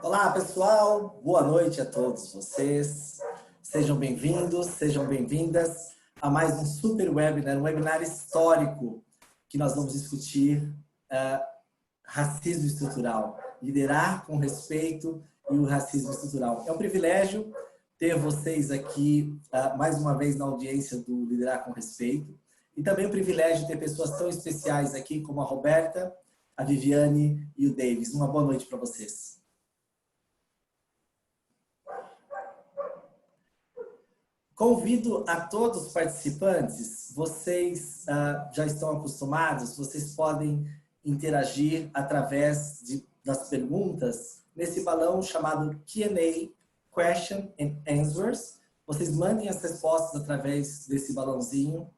Olá, pessoal. Boa noite a todos vocês. Sejam bem-vindos, sejam bem-vindas a mais um super webinar, um webinar histórico que nós vamos discutir racismo estrutural, liderar com respeito e o racismo estrutural. É um privilégio ter vocês aqui mais uma vez na audiência do Liderar com Respeito e também o privilégio de ter pessoas tão especiais aqui como a Roberta, a Viviane e o Davis. Uma boa noite para vocês. Convido a todos os participantes, vocês já estão acostumados, vocês podem interagir através das perguntas nesse balão chamado Q&A, Question and Answers. Vocês mandem as respostas através desse balãozinho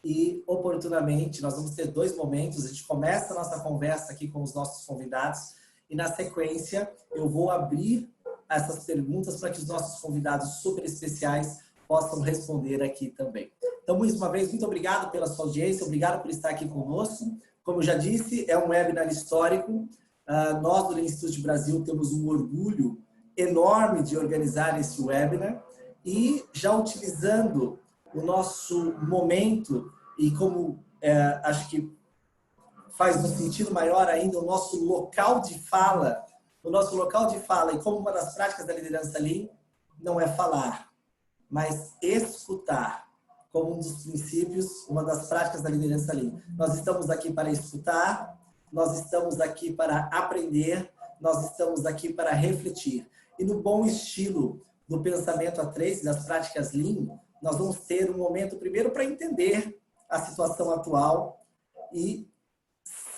e, oportunamente, nós vamos ter dois momentos. A gente começa a nossa conversa aqui com os nossos convidados e, na sequência, eu vou abrir essas perguntas para que os nossos convidados super especiais possam responder aqui também. Então, mais uma vez, muito obrigado pela sua audiência, obrigado por estar aqui conosco. Como eu já disse, é um webinar histórico. Nós, do Lean Institute Brasil, temos um orgulho enorme de organizar esse webinar e já utilizando o nosso momento e como acho que faz um sentido maior ainda o nosso local de fala, e como uma das práticas da liderança Lean não é falar, mas escutar, como um dos princípios, uma das práticas da liderança Lean. Nós estamos aqui para escutar, nós estamos aqui para aprender, nós estamos aqui para refletir. E no bom estilo do pensamento A3, das práticas Lean, nós vamos ter um momento primeiro para entender a situação atual e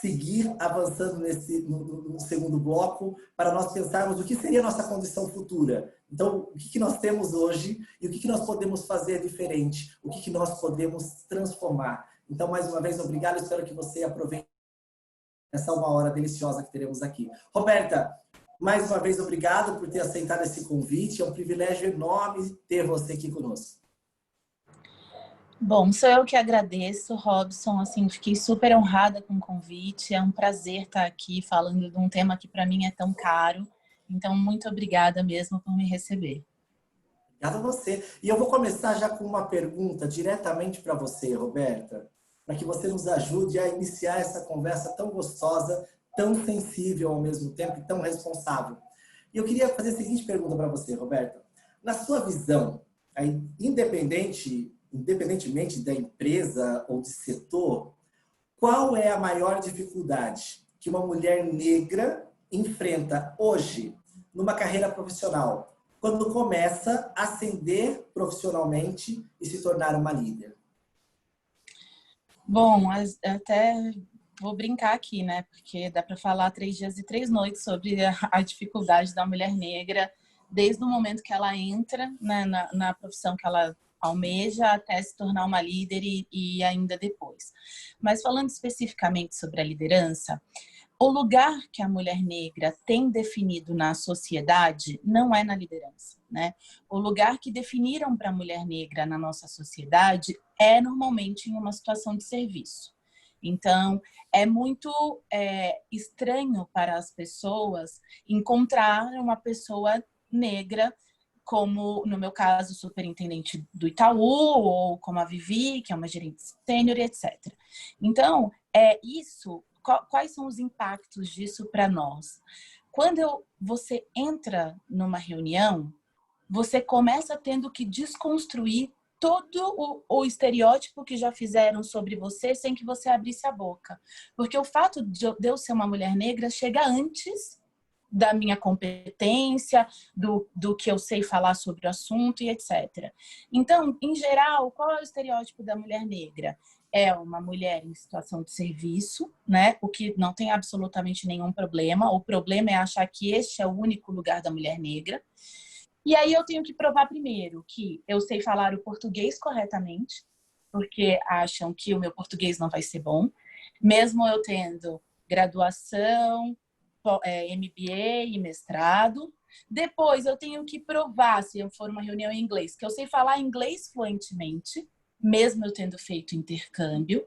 seguir avançando no segundo bloco para nós pensarmos o que seria a nossa condição futura. Então, o que nós temos hoje e o que nós podemos fazer diferente, o que nós podemos transformar. Então, mais uma vez, obrigado. Espero que você aproveite essa uma hora deliciosa que teremos aqui. Roberta, mais uma vez, obrigado por ter aceitado esse convite. É um privilégio enorme ter você aqui conosco. Bom, sou eu que agradeço, Robson, assim, fiquei super honrada com o convite, é um prazer estar aqui falando de um tema que para mim é tão caro, então muito obrigada mesmo por me receber. Obrigado a você. E eu vou começar já com uma pergunta diretamente para você, Roberta, para que você nos ajude a iniciar essa conversa tão gostosa, tão sensível ao mesmo tempo e tão responsável. E eu queria fazer a seguinte pergunta para você, Roberta. Na sua visão, independentemente da empresa ou de setor, qual é a maior dificuldade que uma mulher negra enfrenta hoje numa carreira profissional, quando começa a ascender profissionalmente e se tornar uma líder? Bom, até vou brincar aqui, né? Porque dá para falar 3 dias e 3 noites sobre a dificuldade da mulher negra, desde o momento que ela entra, né, na profissão que ela almeja até se tornar uma líder e ainda depois. Mas falando especificamente sobre a liderança, o lugar que a mulher negra tem definido na sociedade não é na liderança, né? O lugar que definiram para a mulher negra na nossa sociedade é normalmente em uma situação de serviço. Então, é muito estranho para as pessoas encontrar uma pessoa negra como, no meu caso, superintendente do Itaú, ou como a Vivi, que é uma gerente sênior, etc. Então, quais são os impactos disso para nós? Quando você entra numa reunião, você começa tendo que desconstruir todo o estereótipo que já fizeram sobre você sem que você abrisse a boca. Porque o fato de eu ser uma mulher negra chega antes da minha competência, do que eu sei falar sobre o assunto e etc. Então, em geral, qual é o estereótipo da mulher negra? É uma mulher em situação de serviço, né? O que não tem absolutamente nenhum problema. O problema é achar que este é o único lugar da mulher negra. E aí eu tenho que provar primeiro que eu sei falar o português corretamente, porque acham que o meu português não vai ser bom, mesmo eu tendo graduação, MBA e mestrado. Depois eu tenho que provar, se eu for uma reunião em inglês, que eu sei falar inglês fluentemente, mesmo eu tendo feito intercâmbio,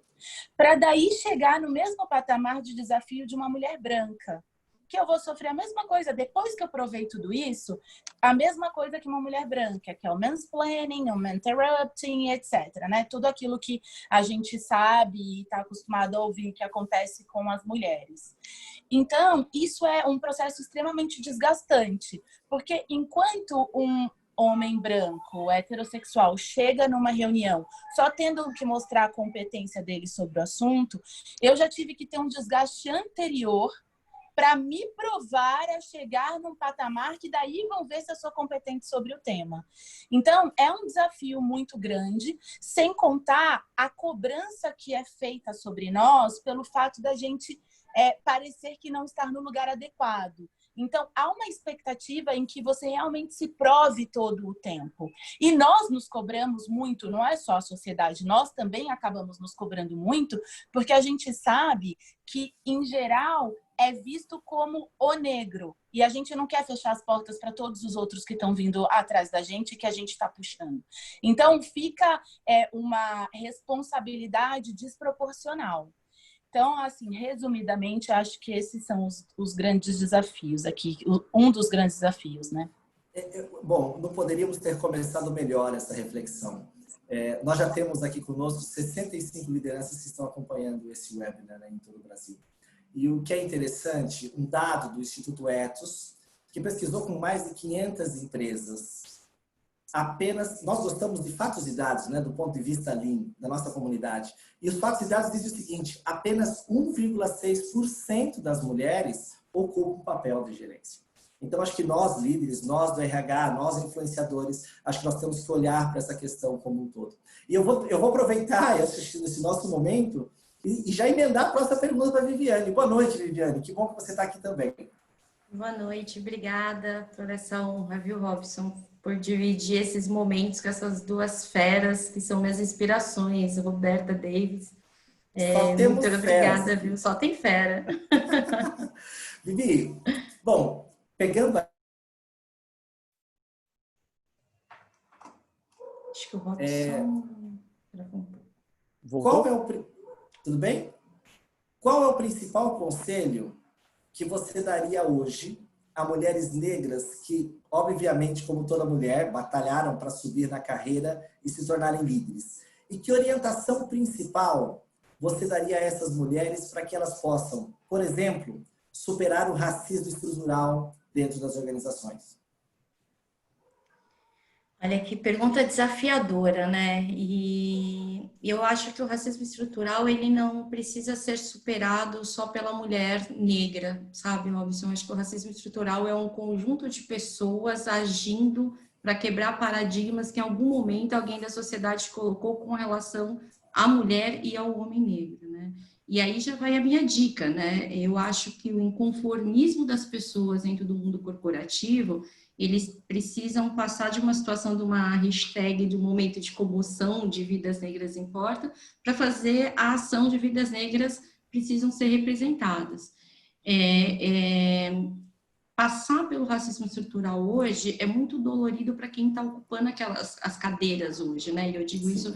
para daí chegar no mesmo patamar de desafio de uma mulher branca. que eu vou sofrer a mesma coisa depois que eu provei tudo isso, a mesma coisa que uma mulher branca, que é o mansplaining, o interrupting, etc, né? Tudo aquilo que a gente sabe e está acostumado a ouvir que acontece com as mulheres. Então, isso é um processo extremamente desgastante, porque enquanto um homem branco, heterossexual, chega numa reunião só tendo que mostrar a competência dele sobre o assunto, eu já tive que ter um desgaste anterior para me provar a chegar num patamar que daí vão ver se eu sou competente sobre o tema. Então, é um desafio muito grande, sem contar a cobrança que é feita sobre nós pelo fato da gente parecer que não estar no lugar adequado. Então, há uma expectativa em que você realmente se prove todo o tempo. E nós nos cobramos muito, não é só a sociedade, nós também acabamos nos cobrando muito, porque a gente sabe que, em geral, é visto como o negro. E a gente não quer fechar as portas para todos os outros que estão vindo atrás da gente e que a gente está puxando. Então, fica uma responsabilidade desproporcional. Então, assim, resumidamente, acho que esses são os grandes desafios aqui, um dos grandes desafios, né? Bom, não poderíamos ter começado melhor essa reflexão. Nós já temos aqui conosco 65 lideranças que estão acompanhando esse webinar, né, em todo o Brasil. E o que é interessante, um dado do Instituto Ethos, que pesquisou com mais de 500 empresas, nós gostamos de fatos e dados, né, do ponto de vista Lean, da nossa comunidade. E os fatos e dados dizem o seguinte: apenas 1,6% das mulheres ocupam um papel de gerência. Então, acho que nós, líderes, nós do RH, nós influenciadores, acho que nós temos que olhar para essa questão como um todo. E eu vou aproveitar esse nosso momento e já emendar a próxima pergunta para a Viviane. Boa noite, Viviane. Que bom que você está aqui também. Boa noite, obrigada por essa honra, viu, Robson, por dividir esses momentos com essas duas feras que são minhas inspirações, Roberta Davis. Muito obrigada, feras, viu? Só tem fera. Vivi, bom, pegando... Acho que o Robson... Tudo bem? Qual é o principal conselho que você daria hoje a mulheres negras que, obviamente, como toda mulher, batalharam para subir na carreira e se tornarem líderes? E que orientação principal você daria a essas mulheres para que elas possam, por exemplo, superar o racismo estrutural dentro das organizações? Olha, que pergunta desafiadora, né? E eu acho que o racismo estrutural, ele não precisa ser superado só pela mulher negra, sabe, Robson? Acho que o racismo estrutural é um conjunto de pessoas agindo para quebrar paradigmas que em algum momento alguém da sociedade colocou com relação à mulher e ao homem negro, né? E aí já vai a minha dica, né? Eu acho que o inconformismo das pessoas dentro do mundo corporativo, eles precisam passar de uma situação de uma hashtag, de um momento de comoção de vidas negras importa, para fazer a ação de vidas negras precisam ser representadas. Passar pelo racismo estrutural hoje é muito dolorido para quem está ocupando as cadeiras hoje, né? E eu digo isso,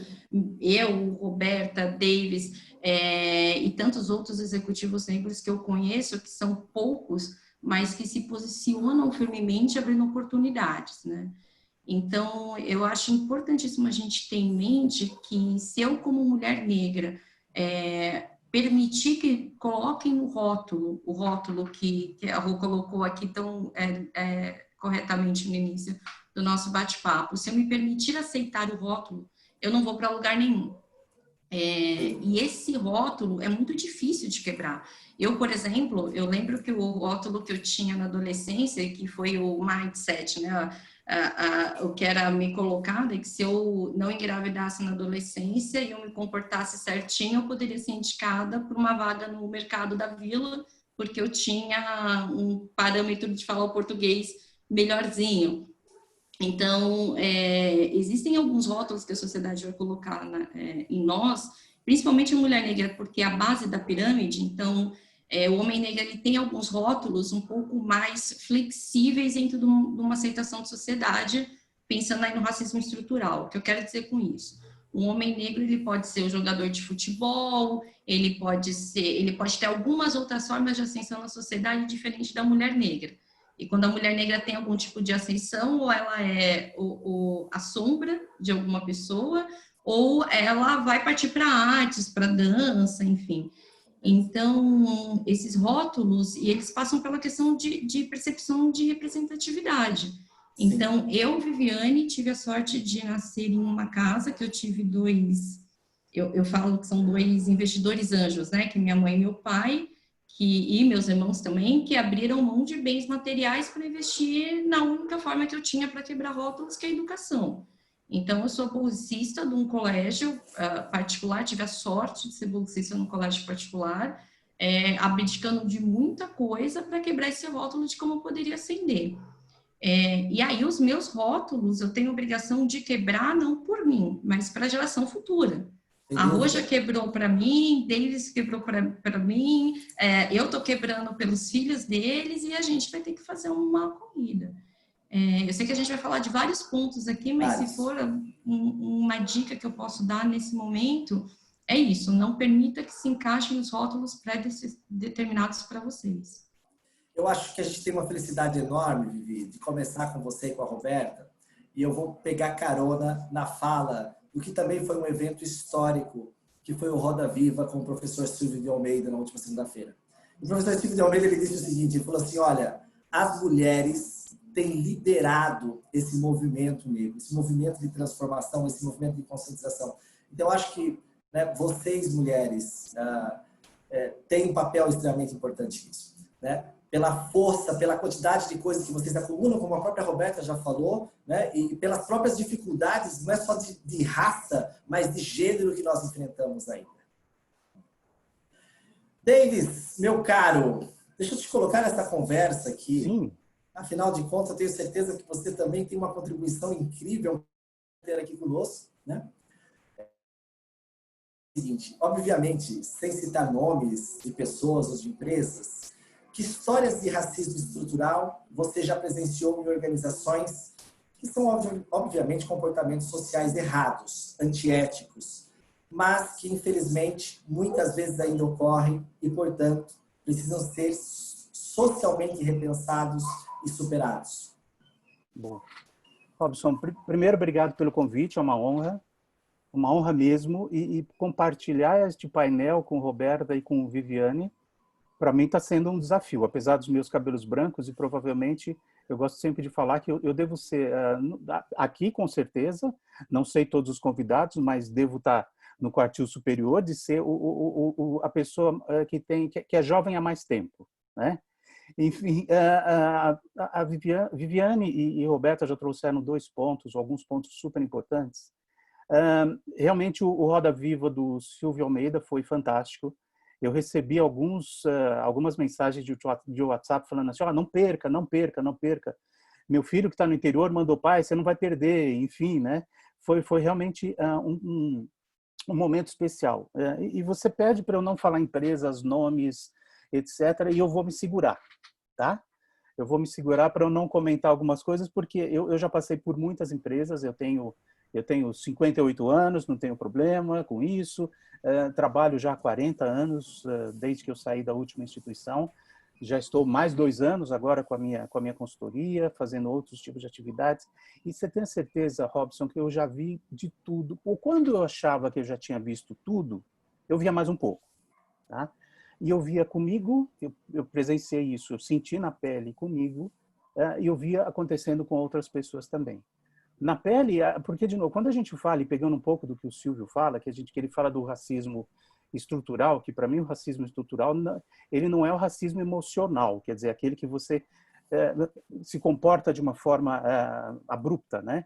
eu, Roberta, Davis, e tantos outros executivos negros que eu conheço, que são poucos, mas que se posicionam firmemente abrindo oportunidades, né? Então, eu acho importantíssimo a gente ter em mente que se eu, como mulher negra, permitir que coloquem no rótulo, o rótulo que a Rô colocou aqui tão corretamente no início do nosso bate-papo, se eu me permitir aceitar o rótulo, eu não vou para lugar nenhum. E esse rótulo é muito difícil de quebrar. Eu, por exemplo, eu lembro que o rótulo que eu tinha na adolescência, que foi o mindset, né? O que era me colocado é que se eu não engravidasse na adolescência e eu me comportasse certinho, eu poderia ser indicada por uma vaga no mercado da vila, porque eu tinha um parâmetro de falar o português melhorzinho. Então, existem alguns rótulos que a sociedade vai colocar em nós, principalmente a mulher negra, porque é a base da pirâmide. Então, o homem negro ele tem alguns rótulos um pouco mais flexíveis dentro de uma aceitação de sociedade, pensando aí no racismo estrutural. O que eu quero dizer com isso? Um homem negro, ele pode ser um jogador de futebol, ele pode ter algumas outras formas de ascensão na sociedade diferente da mulher negra. E quando a mulher negra tem algum tipo de ascensão, ou ela é a sombra de alguma pessoa, ou ela vai partir para artes, para dança, enfim. Então, esses rótulos, e eles passam pela questão de percepção de representatividade. Então, eu, Viviane, tive a sorte de nascer em uma casa que eu tive eu falo que são dois investidores anjos, né? Que minha mãe e meu pai, e meus irmãos também, que abriram mão de bens materiais para investir na única forma que eu tinha para quebrar rótulos, que é a educação. Então, eu sou bolsista de um colégio particular, tive a sorte de ser bolsista num colégio particular, abdicando de muita coisa para quebrar esse rótulo de como eu poderia ascender. E aí, os meus rótulos, eu tenho obrigação de quebrar, não por mim, mas para a geração futura. A Roja quebrou para mim, Davis quebrou para mim, eu estou quebrando pelos filhos deles e a gente vai ter que fazer uma corrida. Eu sei que a gente vai falar de vários pontos aqui, mas se for uma dica que eu posso dar nesse momento, é isso, não permita que se encaixem os rótulos pré-determinados para vocês. Eu acho que a gente tem uma felicidade enorme, Vivi, de começar com você e com a Roberta, e eu vou pegar carona na fala do que também foi um evento histórico, que foi o Roda Viva com o professor Silvio de Almeida na última segunda-feira. O professor Silvio de Almeida ele disse o seguinte, ele falou assim, olha, as mulheres têm liderado esse movimento negro, esse movimento de transformação, esse movimento de conscientização. Então, eu acho que vocês, mulheres, têm um papel extremamente importante nisso, né? Pela força, pela quantidade de coisas que vocês acumulam, como a própria Roberta já falou, né? E pelas próprias dificuldades, não é só de raça, mas de gênero que nós enfrentamos ainda. Davis, meu caro, deixa eu te colocar nessa conversa aqui. Sim. Afinal de contas, eu tenho certeza que você também tem uma contribuição incrível ter aqui conosco, né? Seguinte, obviamente, sem citar nomes de pessoas ou de empresas, que histórias de racismo estrutural você já presenciou em organizações que são, obviamente, comportamentos sociais errados, antiéticos, mas que, infelizmente, muitas vezes ainda ocorrem e, portanto, precisam ser socialmente repensados e superados? Bom, Robson, primeiro, obrigado pelo convite, é uma honra mesmo, e compartilhar este painel com Roberta e com Viviane, para mim está sendo um desafio, apesar dos meus cabelos brancos, e provavelmente eu gosto sempre de falar que eu devo ser, aqui com certeza, não sei todos os convidados, mas devo estar no quartil superior de ser a pessoa que é jovem há mais tempo, né? Enfim, a Viviane e Roberta já trouxeram alguns pontos super importantes. Realmente o Roda Viva do Silvio Almeida foi fantástico. Eu recebi algumas mensagens de WhatsApp falando assim, não perca, não perca, não perca. Meu filho que está no interior mandou, pai, você não vai perder, enfim, né? Foi realmente um momento especial. E você pede para eu não falar empresas, nomes, etc., e eu vou me segurar, tá? Eu vou me segurar para eu não comentar algumas coisas, porque eu já passei por muitas empresas, eu tenho 58 anos, não tenho problema com isso, trabalho já há 40 anos, desde que eu saí da última instituição, já estou mais 2 anos agora com a minha consultoria, fazendo outros tipos de atividades, e você tem certeza, Robson, que eu já vi de tudo, ou quando eu achava que eu já tinha visto tudo, eu via mais um pouco, tá? E eu via comigo, eu presenciei isso, eu senti na pele comigo, e eu via acontecendo com outras pessoas também. Na pele, porque, de novo, quando a gente fala, e pegando um pouco do que o Silvio fala, que ele fala do racismo estrutural, que para mim o racismo estrutural, ele não é o racismo emocional, quer dizer, aquele que você se comporta de uma forma abrupta, né?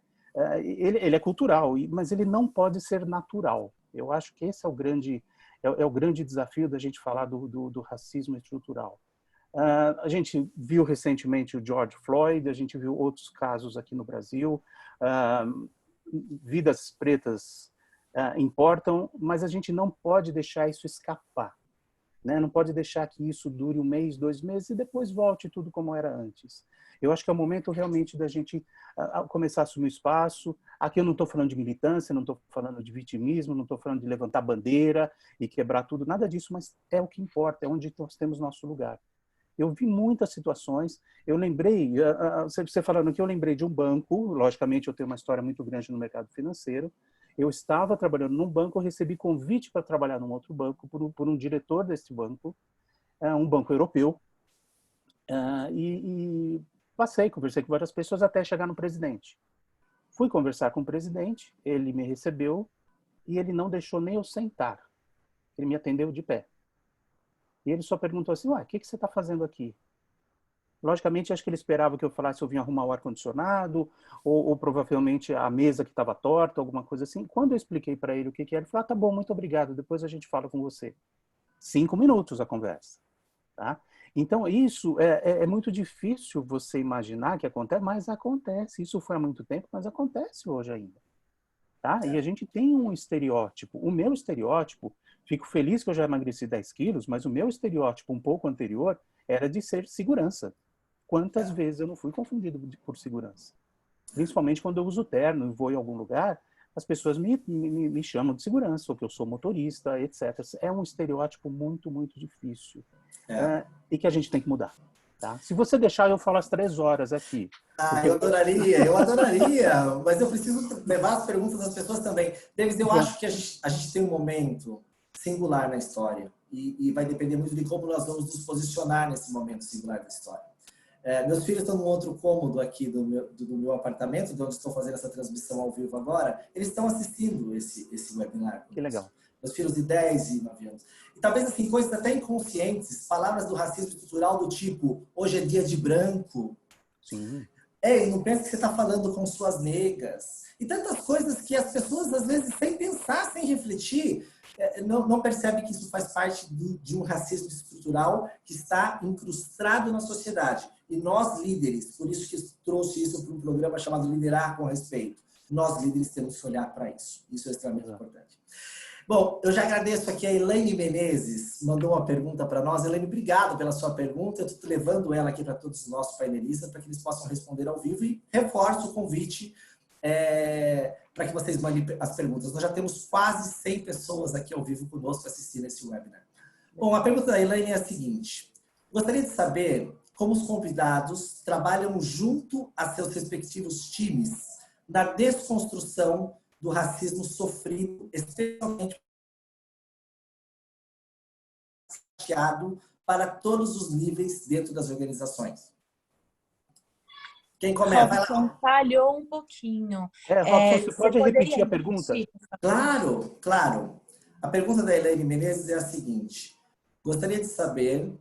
Ele é cultural, mas ele não pode ser natural. Eu acho que esse é o grande desafio da gente falar do racismo estrutural. A gente viu recentemente o George Floyd, a gente viu outros casos aqui no Brasil, vidas pretas importam, mas a gente não pode deixar isso escapar. né? Não pode deixar que isso dure 1 mês, 2 meses e depois volte tudo como era antes. Eu acho que é o momento realmente da gente começar a assumir espaço. Aqui eu não estou falando de militância, não estou falando de vitimismo, não estou falando de levantar bandeira e quebrar tudo, nada disso, mas é o que importa, é onde nós temos nosso lugar. Eu vi muitas situações, eu lembrei, você falando aqui, eu lembrei de um banco, logicamente eu tenho uma história muito grande no mercado financeiro, eu estava trabalhando num banco, eu recebi convite para trabalhar num outro banco por um diretor desse banco, um banco europeu, e passei, conversei com várias pessoas até chegar no presidente. Fui conversar com o presidente, ele me recebeu e ele não deixou nem eu sentar. Ele me atendeu de pé. E ele só perguntou assim, ué, o que você está fazendo aqui? Logicamente, acho que ele esperava que eu falasse eu vim arrumar o ar-condicionado, ou provavelmente a mesa que estava torta, alguma coisa assim. Quando eu expliquei para ele o que era, ele falou, tá bom, muito obrigado, depois a gente fala com você. 5 minutos a conversa. Tá? Então, isso é muito difícil você imaginar que acontece, mas acontece. Isso foi há muito tempo, mas acontece hoje ainda. Tá? E a gente tem um estereótipo. O meu estereótipo, fico feliz que eu já emagreci 10 quilos, mas o meu estereótipo um pouco anterior era de ser segurança. Quantas vezes eu não fui confundido por segurança? Principalmente quando eu uso terno e vou em algum lugar, as pessoas me chamam de segurança, ou que eu sou motorista, etc. É um estereótipo muito, muito difícil. E que a gente tem que mudar. Tá? Se você deixar, eu falo às 3 horas aqui. Eu adoraria, mas eu preciso levar as perguntas das pessoas também. Davis, eu acho que a gente tem um momento singular na história e vai depender muito de como nós vamos nos posicionar nesse momento singular da história. Meus filhos estão num outro cômodo aqui do meu apartamento, de onde estou fazendo essa transmissão ao vivo agora. Eles estão assistindo esse webinar. Que legal. Meus filhos de 10 e 9 anos. E talvez, assim, coisas até inconscientes, palavras do racismo estrutural do tipo, hoje é dia de branco. Sim. Ei, não pensa que você está falando com suas negas. E tantas coisas que as pessoas, às vezes, sem pensar, sem refletir, não percebem que isso faz parte de um racismo estrutural que está incrustado na sociedade. E nós, líderes, por isso que trouxe isso para um programa chamado Liderar com Respeito. Nós, líderes, temos que olhar para isso. Isso é extremamente importante. Bom, eu já agradeço aqui a Elaine Menezes, mandou uma pergunta para nós. Elaine, obrigado pela sua pergunta. Eu estou levando ela aqui para todos os nossos painelistas para que eles possam responder ao vivo e reforço o convite para que vocês mandem as perguntas. Nós já temos quase 100 pessoas aqui ao vivo conosco assistindo esse webinar. Bom, a pergunta da Elaine é a seguinte. Gostaria de saber como os convidados trabalham junto a seus respectivos times na desconstrução do racismo sofrido, especialmente para todos os níveis dentro das organizações. Quem começa? Robson, falhou um pouquinho. Robson, você pode repetir a pergunta? Claro. A pergunta da Elaine Menezes é a seguinte. Gostaria de saber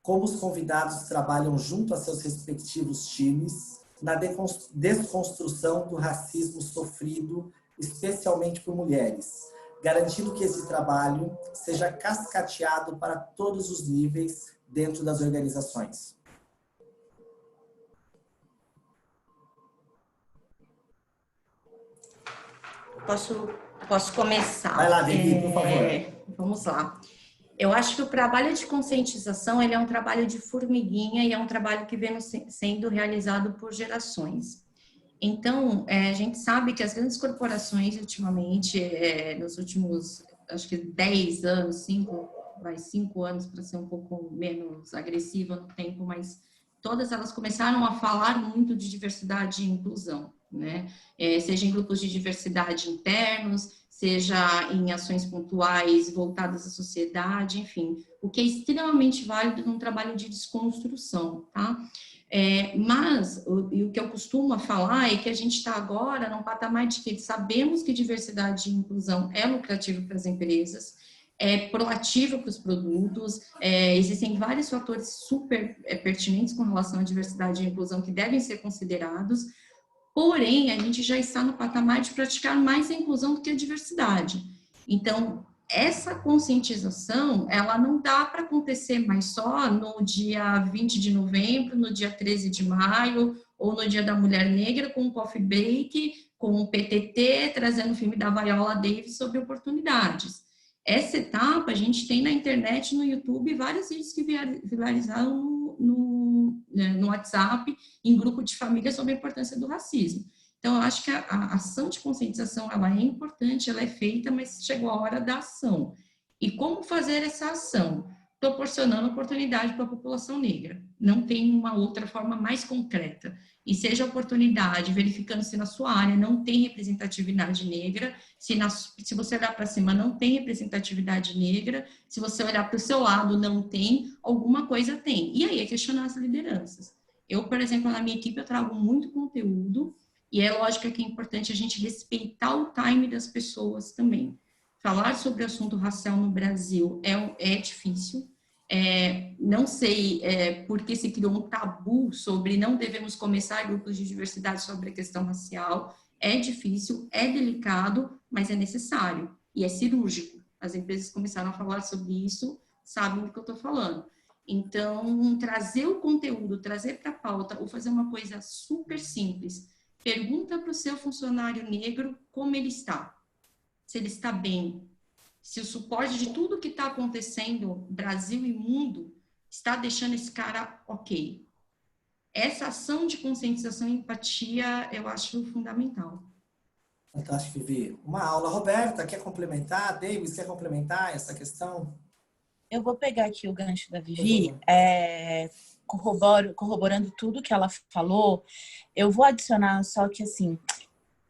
como os convidados trabalham junto a seus respectivos times na desconstrução do racismo sofrido, especialmente por mulheres, garantindo que esse trabalho seja cascateado para todos os níveis dentro das organizações. Posso começar? Vai lá, Vivi, por favor. Vamos lá. Eu acho que o trabalho de conscientização ele é um trabalho de formiguinha e é um trabalho que vem sendo realizado por gerações. Então, a gente sabe que as grandes corporações, ultimamente, nos últimos, acho que 10 anos, 5 anos, para ser um pouco menos agressiva no tempo, mas todas elas começaram a falar muito de diversidade e inclusão, né? Seja em grupos de diversidade internos, seja em ações pontuais voltadas à sociedade, enfim, o que é extremamente válido num trabalho de desconstrução, tá? Mas o que eu costumo falar é que a gente está agora num patamar de que sabemos que diversidade e inclusão é lucrativo para as empresas, é proativo para os produtos, existem vários fatores super pertinentes com relação à diversidade e inclusão que devem ser considerados, porém, a gente já está no patamar de praticar mais a inclusão do que a diversidade. Então, essa conscientização, ela não dá para acontecer mais só no dia 20 de novembro, no dia 13 de maio, ou no dia da Mulher Negra, com um coffee break, com o PTT, trazendo o filme da Viola Davis sobre oportunidades. Essa etapa, a gente tem na internet, no YouTube, vários vídeos que viralizaram no WhatsApp, em grupo de família, sobre a importância do racismo. Então, eu acho que a ação de conscientização, ela é importante, ela é feita, mas chegou a hora da ação. E como fazer essa ação? Proporcionando oportunidade para a população negra. Não tem uma outra forma mais concreta. E seja oportunidade, verificando se na sua área não tem representatividade negra, se você olhar para cima não tem representatividade negra, se você olhar para o seu lado não tem, alguma coisa tem. E aí é questionar as lideranças. Eu, por exemplo, na minha equipe, eu trago muito conteúdo, e é lógico que é importante a gente respeitar o time das pessoas também. Falar sobre o assunto racial no Brasil é difícil. Não sei por que se criou um tabu sobre não devemos começar grupos de diversidade sobre a questão racial. É difícil, é delicado, mas é necessário e é cirúrgico. As empresas começaram a falar sobre isso, sabem do que eu estou falando. Então, trazer o conteúdo, trazer para a pauta, ou fazer uma coisa super simples. Pergunta para o seu funcionário negro como ele está. Se ele está bem, se o suporte de tudo que está acontecendo, Brasil e mundo, está deixando esse cara ok. Essa ação de conscientização e empatia, eu acho fundamental. Fantástico, Vivi. Uma aula. Roberta, quer complementar? Davis, quer complementar essa questão? Eu vou pegar aqui o gancho da Vivi, corroborando tudo que ela falou. Eu vou adicionar só que, assim,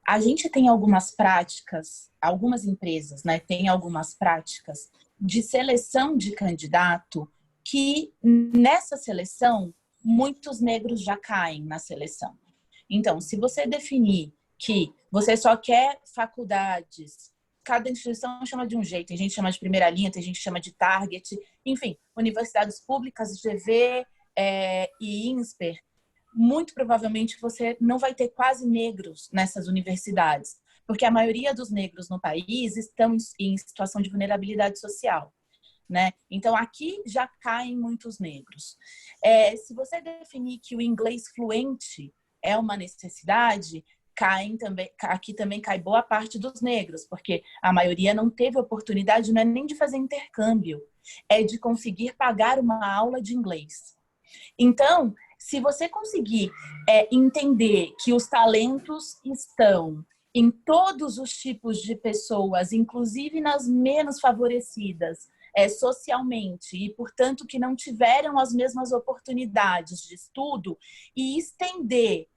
a gente tem algumas práticas, algumas empresas, né, tem algumas práticas de seleção de candidato que, nessa seleção, muitos negros já caem na seleção. Então, se você definir que você só quer faculdades, cada instituição chama de um jeito, tem gente que chama de primeira linha, tem gente que chama de target, enfim, universidades públicas, GV e INSPER, muito provavelmente você não vai ter quase negros nessas universidades, porque a maioria dos negros no país estão em situação de vulnerabilidade social, né? Então, aqui já caem muitos negros. Se você definir que o inglês fluente é uma necessidade, aqui também cai boa parte dos negros, porque a maioria não teve oportunidade, não é nem de fazer intercâmbio, é de conseguir pagar uma aula de inglês. Então, se você conseguir entender que os talentos estão em todos os tipos de pessoas, inclusive nas menos favorecidas socialmente, e, portanto, que não tiveram as mesmas oportunidades de estudo, e estender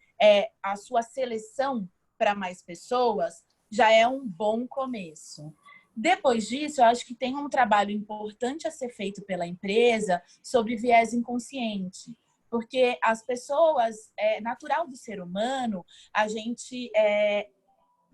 a sua seleção para mais pessoas, já é um bom começo. Depois disso, eu acho que tem um trabalho importante a ser feito pela empresa sobre viés inconsciente. Porque as pessoas, é natural do ser humano a gente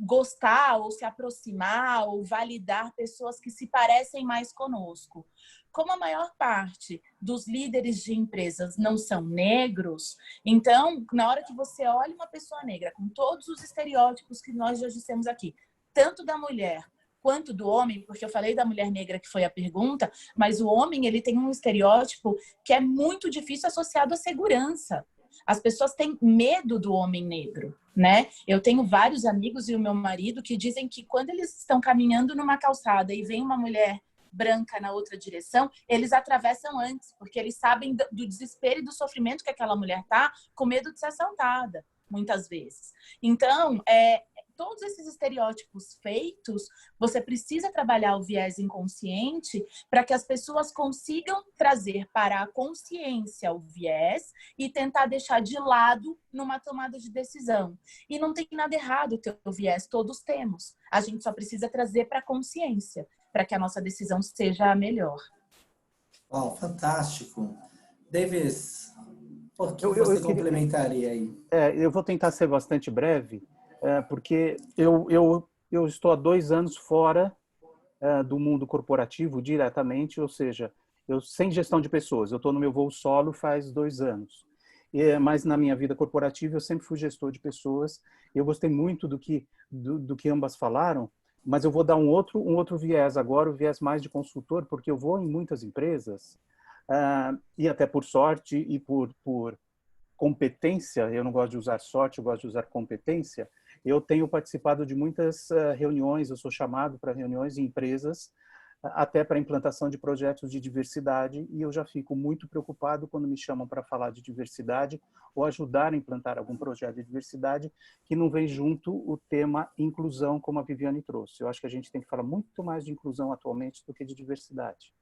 gostar ou se aproximar ou validar pessoas que se parecem mais conosco. Como a maior parte dos líderes de empresas não são negros, então, na hora que você olha uma pessoa negra, com todos os estereótipos que nós já dissemos aqui, tanto da mulher quanto do homem, porque eu falei da mulher negra que foi a pergunta, mas o homem ele tem um estereótipo que é muito difícil associado à segurança. As pessoas têm medo do homem negro, né? Eu tenho vários amigos e o meu marido que dizem que quando eles estão caminhando numa calçada e vem uma mulher branca na outra direção, eles atravessam antes, porque eles sabem do desespero e do sofrimento que aquela mulher tá, com medo de ser assaltada, muitas vezes. Então, todos esses estereótipos feitos, você precisa trabalhar o viés inconsciente para que as pessoas consigam trazer para a consciência o viés e tentar deixar de lado numa tomada de decisão. E não tem nada errado ter o viés, todos temos. A gente só precisa trazer para a consciência, para que a nossa decisão seja a melhor. Uau, fantástico. Davis, por que você complementaria aí? Eu vou tentar ser bastante breve, porque eu estou há 2 anos fora do mundo corporativo diretamente, ou seja, eu sem gestão de pessoas. Eu estou no meu voo solo faz 2 anos. Mas na minha vida corporativa eu sempre fui gestor de pessoas. Eu gostei muito do que ambas falaram, mas eu vou dar um outro viés agora, o viés mais de consultor, porque eu vou em muitas empresas e até por sorte e por competência, eu não gosto de usar sorte, eu gosto de usar competência. Eu tenho participado de muitas reuniões, eu sou chamado para reuniões em empresas até para a implantação de projetos de diversidade, e eu já fico muito preocupado quando me chamam para falar de diversidade ou ajudar a implantar algum projeto de diversidade que não vem junto o tema inclusão, como a Viviane trouxe. Eu acho que a gente tem que falar muito mais de inclusão atualmente do que de diversidade.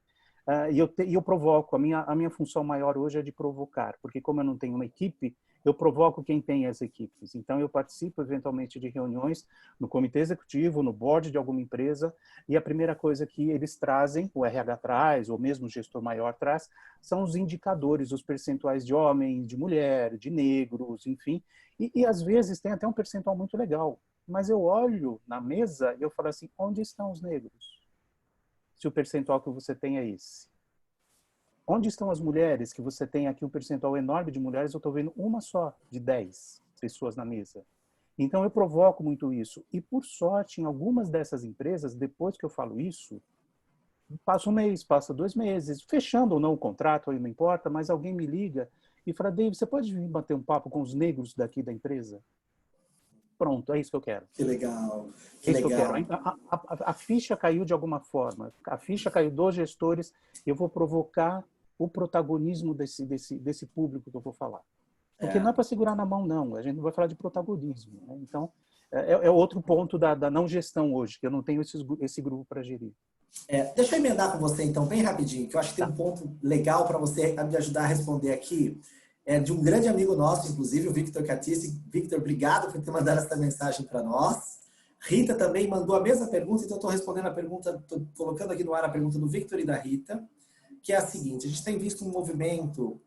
E eu provoco, a minha função maior hoje é de provocar, porque como eu não tenho uma equipe, eu provoco quem tem as equipes. Então, eu participo eventualmente de reuniões no comitê executivo, no board de alguma empresa, e a primeira coisa que eles trazem, o RH traz, ou mesmo o gestor maior traz, são os indicadores, os percentuais de homem, de mulher, de negros, enfim. E às vezes tem até um percentual muito legal. Mas eu olho na mesa e eu falo assim, onde estão os negros? Se o percentual que você tem é esse. Onde estão as mulheres, que você tem aqui um percentual enorme de mulheres, eu estou vendo uma só de 10 pessoas na mesa. Então, eu provoco muito isso. E, por sorte, em algumas dessas empresas, depois que eu falo isso, passa um mês, passa 2 meses, fechando ou não o contrato, aí não importa, mas alguém me liga e fala, David, você pode vir bater um papo com os negros daqui da empresa? Pronto, é isso que eu quero. Que legal, que é isso legal. Que eu quero. A ficha caiu de alguma forma. A ficha caiu dos gestores. Eu vou provocar o protagonismo desse público que eu vou falar. Porque não é para segurar na mão, não. A gente não vai falar de protagonismo. Né? Então, é outro ponto da não gestão hoje, que eu não tenho esse grupo para gerir. Deixa eu emendar com você, então, bem rapidinho, que eu acho que tem um ponto legal para você me ajudar a responder aqui. De um grande amigo nosso, inclusive, o Victor Catice. Victor, obrigado por ter mandado essa mensagem para nós. Rita também mandou a mesma pergunta, então eu estou respondendo a pergunta, estou colocando aqui no ar a pergunta do Victor e da Rita, que é a seguinte: a gente tem visto um movimento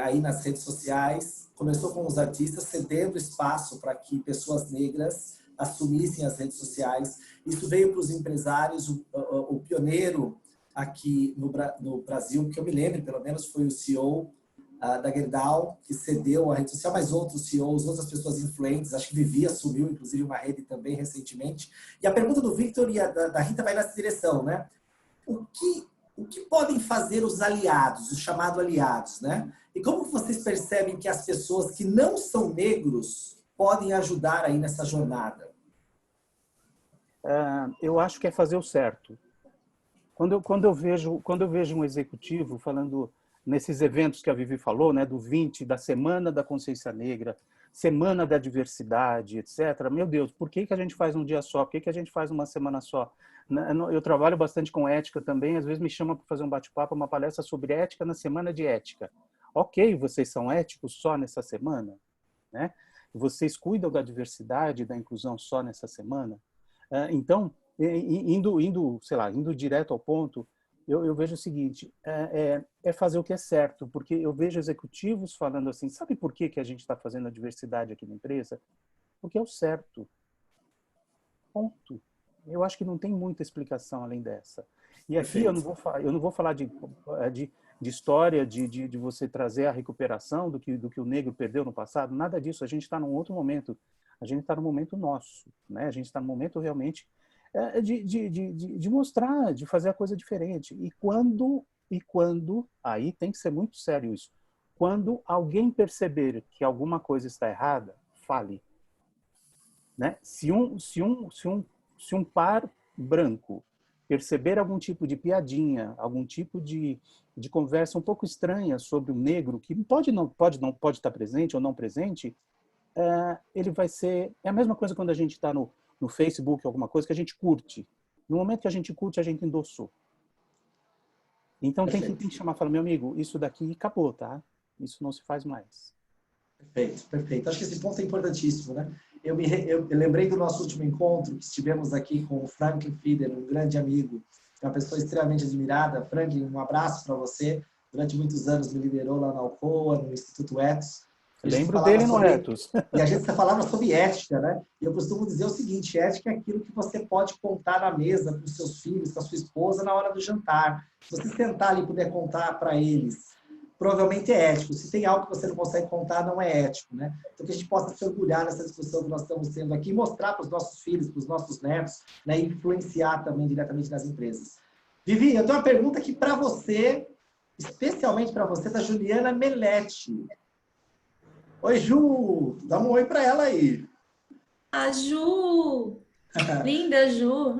aí nas redes sociais, começou com os artistas cedendo espaço para que pessoas negras assumissem as redes sociais. Isso veio para os empresários, o pioneiro aqui no Brasil, que eu me lembro, pelo menos, foi o CEO da Gerdau, que cedeu a rede social, mas outros CEOs, outras pessoas influentes, acho que Vivi assumiu, inclusive, uma rede também recentemente. E a pergunta do Victor e da Rita vai nessa direção, né? O que podem fazer os aliados, os chamados aliados, né? E como vocês percebem que as pessoas que não são negros podem ajudar aí nessa jornada? Eu acho que é fazer o certo. Quando eu vejo um executivo falando nesses eventos que a Vivi falou, né, do 20, da Semana da Consciência Negra, Semana da Diversidade, etc. Meu Deus, por que a gente faz um dia só? Por que a gente faz uma semana só? Eu trabalho bastante com ética também, às vezes me chamam para fazer um bate-papo, uma palestra sobre ética na Semana de Ética. Ok, vocês são éticos só nessa semana? Né? Vocês cuidam da diversidade, da inclusão só nessa semana? Então, indo direto ao ponto, eu vejo o seguinte, é fazer o que é certo, porque eu vejo executivos falando assim, sabe por que a gente está fazendo a diversidade aqui na empresa? Porque é o certo. Ponto. Eu acho que não tem muita explicação além dessa. E aqui eu não vou falar de história, de você trazer a recuperação do que o negro perdeu no passado, nada disso, a gente está num outro momento, a gente está no momento nosso, né? A gente está no momento realmente de mostrar, de fazer a coisa diferente. E quando, aí tem que ser muito sério isso, quando alguém perceber que alguma coisa está errada, fale. Né? Se um par branco perceber algum tipo de piadinha, algum tipo de conversa um pouco estranha sobre o negro, que pode estar presente ou não presente, ele vai ser... É a mesma coisa quando a gente está no Facebook, alguma coisa que a gente curte. No momento que a gente curte, a gente endossou. Então tem que chamar e falar, meu amigo, isso daqui acabou, tá? Isso não se faz mais. Perfeito, perfeito. Acho que esse ponto é importantíssimo, né? Eu lembrei do nosso último encontro, que estivemos aqui com o Franklin Fieder, um grande amigo, uma pessoa extremamente admirada. Franklin, um abraço para você. Durante muitos anos me liderou lá na Alcoa, no Instituto Etos. Lembro dele no Etos. E a gente falava sobre ética, né? E eu costumo dizer o seguinte, ética é aquilo que você pode contar na mesa com seus filhos, com a sua esposa na hora do jantar. Se você sentar ali e puder contar para eles, provavelmente é ético. Se tem algo que você não consegue contar, não é ético, né? Então, que a gente possa se orgulhar nessa discussão que nós estamos tendo aqui, mostrar para os nossos filhos, para os nossos netos, né? E influenciar também diretamente nas empresas. Vivi, eu tenho uma pergunta aqui para você, especialmente para você, da Juliana Melete. Oi, Ju! Dá um oi para ela aí. A Ju! Linda, Ju!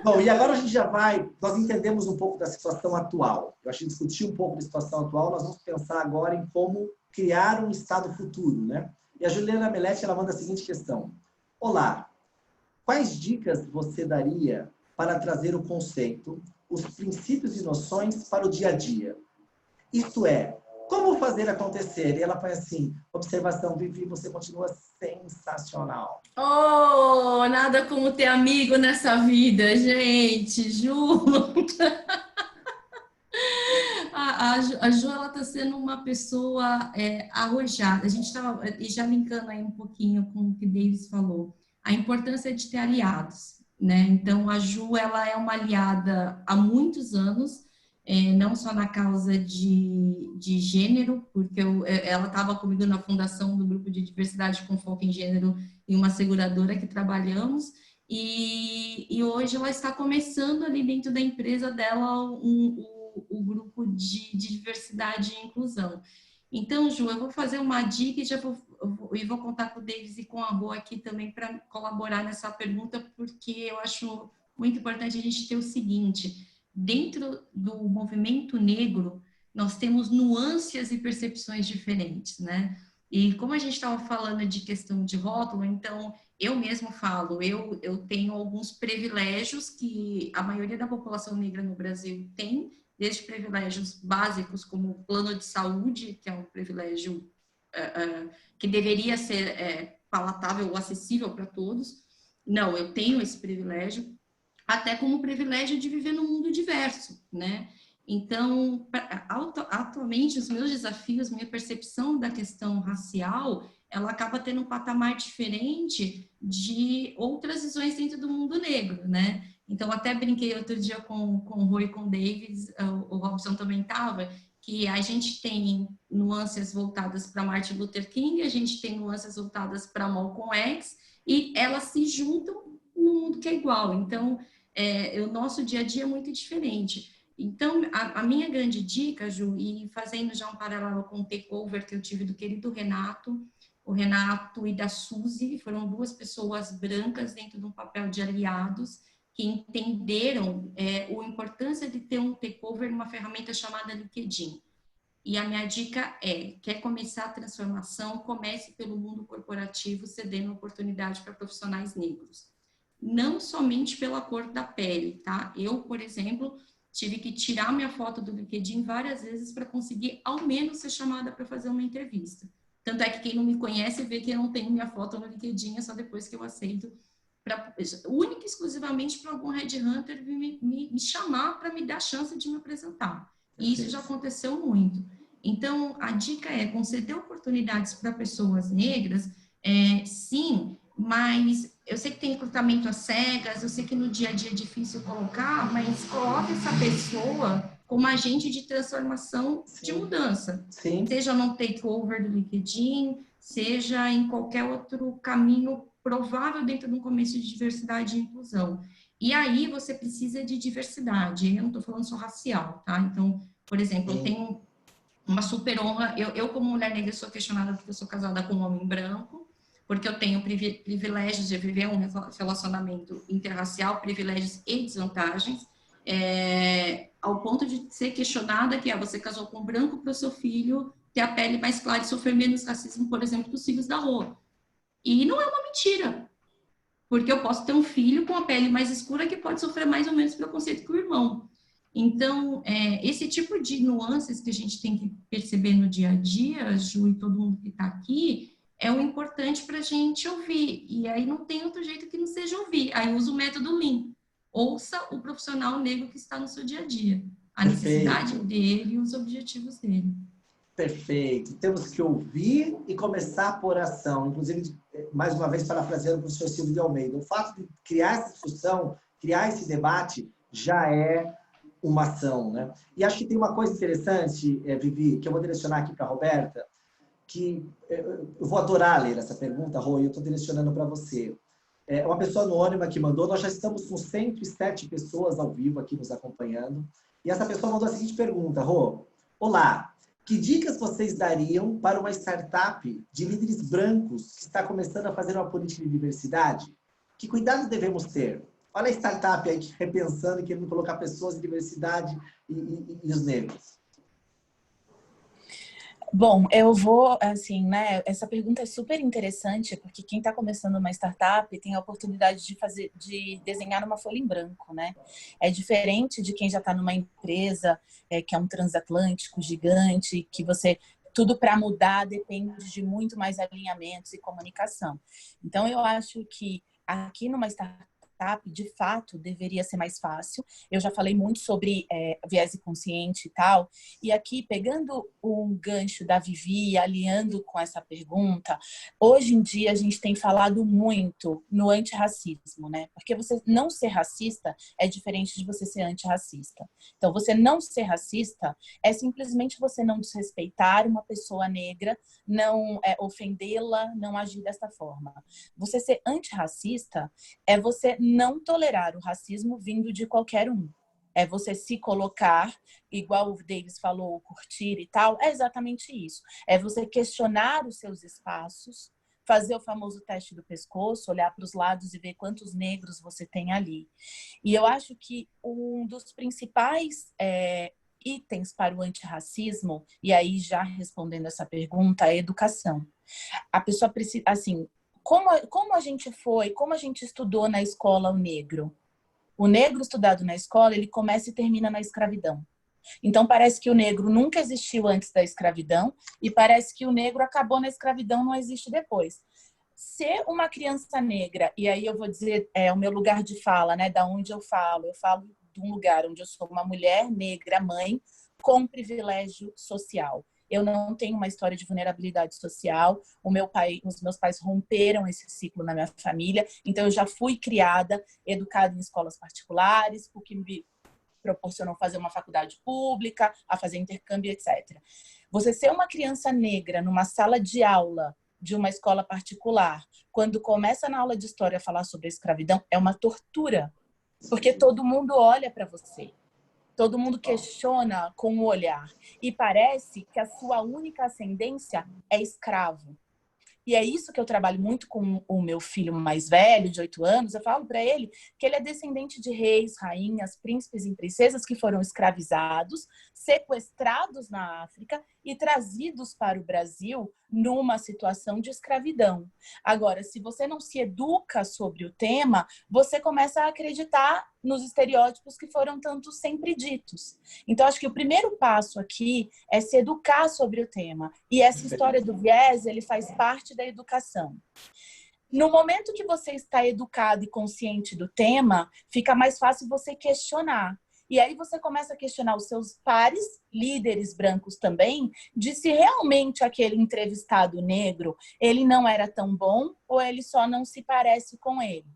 Bom, e agora a gente já vai... Nós entendemos um pouco da situação atual. Eu acho que discutir um pouco da situação atual, nós vamos pensar agora em como criar um estado futuro, né? E a Juliana Melete, ela manda a seguinte questão. Olá, quais dicas você daria para trazer o conceito, os princípios e noções para o dia a dia? Isto é, como fazer acontecer? E ela põe assim, observação, Vivi, você continua sensacional. Oh, nada como ter amigo nessa vida, gente, Ju! A Ju, ela está sendo uma pessoa arrojada. A gente estava já linkando aí um pouquinho com o que o Davis falou. A importância de ter aliados, né? Então, a Ju, ela é uma aliada há muitos anos, não só na causa de gênero, porque ela estava comigo na fundação do grupo de diversidade com foco em gênero em uma seguradora que trabalhamos, e hoje ela está começando ali dentro da empresa dela o grupo de diversidade e inclusão. Então, Ju, eu vou fazer uma dica e vou contar com o Davis e com a Rô aqui também para colaborar nessa pergunta, porque eu acho muito importante a gente ter o seguinte: dentro do movimento negro, nós temos nuances e percepções diferentes, né? E como a gente estava falando de questão de rótulo, então eu mesmo falo, eu tenho alguns privilégios que a maioria da população negra no Brasil tem, desde privilégios básicos como plano de saúde, que é um privilégio que deveria ser palatável ou acessível para todos. Não, eu tenho esse privilégio, até como o privilégio de viver num mundo diverso, né? Então, atualmente, os meus desafios, minha percepção da questão racial, ela acaba tendo um patamar diferente de outras visões dentro do mundo negro, né? Então, até brinquei outro dia com o Rui e com o Davis, o Robson também estava, que a gente tem nuances voltadas para Martin Luther King, a gente tem nuances voltadas para Malcolm X, e elas se juntam num mundo que é igual. Então, o nosso dia a dia é muito diferente. Então, a minha grande dica, Ju, e fazendo já um paralelo com o takeover que eu tive do querido Renato, o Renato e da Suzy, foram duas pessoas brancas dentro de um papel de aliados, que entenderam a importância de ter um takeover numa ferramenta chamada LinkedIn. E a minha dica quer começar a transformação, comece pelo mundo corporativo, cedendo oportunidade para profissionais negros. Não somente pela cor da pele, tá? Eu, por exemplo, tive que tirar minha foto do LinkedIn várias vezes para conseguir, ao menos, ser chamada para fazer uma entrevista. Tanto é que quem não me conhece vê que eu não tenho minha foto no LinkedIn, é só depois que eu aceito, única e exclusivamente para algum headhunter me chamar para me dar a chance de me apresentar. E isso já aconteceu muito. Então, a dica é conceder oportunidades para pessoas negras, sim, mas eu sei que tem recrutamento às cegas, eu sei que no dia a dia é difícil colocar, mas coloque essa pessoa como agente de transformação, sim, de mudança. Sim. Seja no takeover do LinkedIn, seja em qualquer outro caminho provável dentro de um começo de diversidade e inclusão. E aí você precisa de diversidade, eu não estou falando só racial, tá? Então, por exemplo, eu tenho uma super honra, eu como mulher negra sou questionada porque eu sou casada com um homem branco, porque eu tenho privilégios de viver um relacionamento interracial, privilégios e desvantagens, ao ponto de ser questionada que você casou com um branco para o seu filho ter a pele mais clara e sofrer menos racismo, por exemplo, que os filhos da rua. E não é uma mentira, porque eu posso ter um filho com a pele mais escura que pode sofrer mais ou menos preconceito que o irmão. Então, esse tipo de nuances que a gente tem que perceber no dia a dia, Ju e todo mundo que está aqui, é o importante para a gente ouvir. E aí não tem outro jeito que não seja ouvir. Aí usa o método Lean. Ouça o profissional negro que está no seu dia a dia. A necessidade dele e os objetivos dele. Perfeito. Temos que ouvir e começar por ação. Inclusive, mais uma vez, parafraseando o professor Silvio de Almeida, o fato de criar essa discussão, criar esse debate, já é uma ação, né? E acho que tem uma coisa interessante, Vivi, que eu vou direcionar aqui para a Roberta, que eu vou adorar ler essa pergunta, Rô, e eu estou direcionando para você. É uma pessoa anônima que mandou, nós já estamos com 107 pessoas ao vivo aqui nos acompanhando, e essa pessoa mandou a seguinte pergunta, Rô: olá, que dicas vocês dariam para uma startup de líderes brancos que está começando a fazer uma política de diversidade? Que cuidado devemos ter? Olha a startup aí repensando e querendo colocar pessoas em diversidade e os negros. Bom, eu vou, assim, né? Essa pergunta é super interessante, porque quem está começando uma startup tem a oportunidade de desenhar numa folha em branco, né? É diferente de quem já está numa empresa, que é um transatlântico gigante, que tudo para mudar depende de muito mais alinhamentos e comunicação. Então, eu acho que aqui numa startup, de fato, deveria ser mais fácil. Eu já falei muito sobre viés inconsciente e tal, e aqui, pegando um gancho da Vivi, alinhando com essa pergunta, hoje em dia a gente tem falado muito no antirracismo, né? Porque você não ser racista é diferente de você ser antirracista. Então, você não ser racista é simplesmente você não desrespeitar uma pessoa negra, não ofendê-la, não agir dessa forma. Você ser antirracista é você não tolerar o racismo vindo de qualquer um. É você se colocar, igual o Davis falou, curtir e tal, é exatamente isso. É você questionar os seus espaços, fazer o famoso teste do pescoço, olhar para os lados e ver quantos negros você tem ali. E eu acho que um dos principais itens para o antirracismo, e aí já respondendo essa pergunta, é a educação. A pessoa precisa, assim, como a gente estudou na escola o negro? O negro estudado na escola, ele começa e termina na escravidão. Então, parece que o negro nunca existiu antes da escravidão e parece que o negro acabou na escravidão, não existe depois. Ser uma criança negra, e aí eu vou dizer o meu lugar de fala, né, da onde eu falo de um lugar onde eu sou uma mulher negra, mãe, com privilégio social. Eu não tenho uma história de vulnerabilidade social. Os meus pais romperam esse ciclo na minha família. Então, eu já fui criada, educada em escolas particulares, o que me proporcionou fazer uma faculdade pública, a fazer intercâmbio, etc. Você ser uma criança negra numa sala de aula de uma escola particular, quando começa na aula de história a falar sobre a escravidão, é uma tortura. Porque todo mundo olha para você. Todo mundo questiona com o olhar. E parece que a sua única ascendência é escravo. E é isso que eu trabalho muito com o meu filho mais velho, de 8 anos. Eu falo para ele que ele é descendente de reis, rainhas, príncipes e princesas que foram escravizados, sequestrados na África e trazidos para o Brasil numa situação de escravidão. Agora, se você não se educa sobre o tema, você começa a acreditar nos estereótipos que foram tanto sempre ditos. Então, acho que o primeiro passo aqui é se educar sobre o tema. E essa história do viés, ele faz parte da educação. No momento que você está educado e consciente do tema, fica mais fácil você questionar. E aí você começa a questionar os seus pares, líderes brancos também, de se realmente aquele entrevistado negro, ele não era tão bom ou ele só não se parece com ele.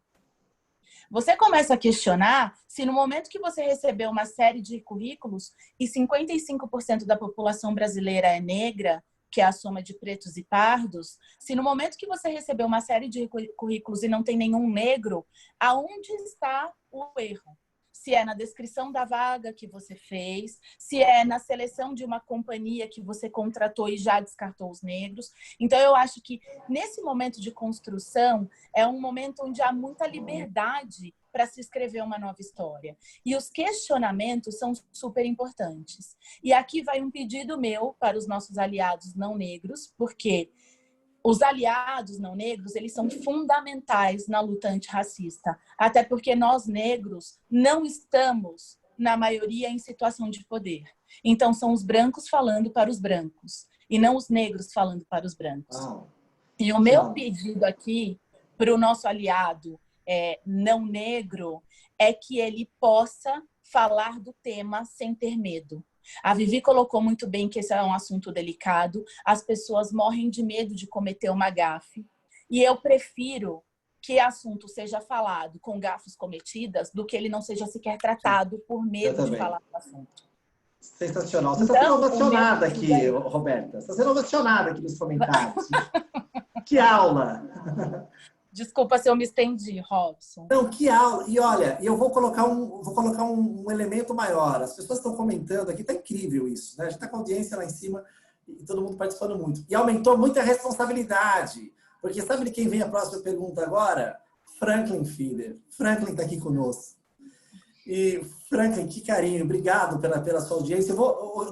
Você começa a questionar se no momento que você recebeu uma série de currículos e 55% da população brasileira é negra, que é a soma de pretos e pardos, se no momento que você recebeu uma série de currículos e não tem nenhum negro, aonde está o erro? Se é na descrição da vaga que você fez, se é na seleção de uma companhia que você contratou e já descartou os negros. Então, eu acho que nesse momento de construção é um momento onde há muita liberdade para se escrever uma nova história. E os questionamentos são super importantes. E aqui vai um pedido meu para os nossos aliados não negros, porque os aliados não negros, eles são fundamentais na luta antirracista. Até porque nós, negros, não estamos, na maioria, em situação de poder. Então, são os brancos falando para os brancos, e não os negros falando para os brancos. E o meu pedido aqui para o nosso aliado não negro é que ele possa falar do tema sem ter medo. A Vivi colocou muito bem que esse é um assunto delicado. As pessoas morrem de medo de cometer uma gafe. E eu prefiro que o assunto seja falado com gafes cometidas do que ele não seja sequer tratado por medo de falar do assunto. Sensacional. Você está sendo ovacionada aqui, Roberta. Você está sendo ovacionada aqui nos comentários. Que aula! Desculpa se eu me estendi, Robson. Não, que aula! E olha, eu vou colocar um elemento maior. As pessoas estão comentando aqui, tá incrível isso, né? A gente está com a audiência lá em cima e todo mundo participando muito. E aumentou muito a responsabilidade. Porque sabe de quem vem a próxima pergunta agora? Franklin Fieder. Franklin está aqui conosco. E, Franklin, que carinho. Obrigado pela sua audiência.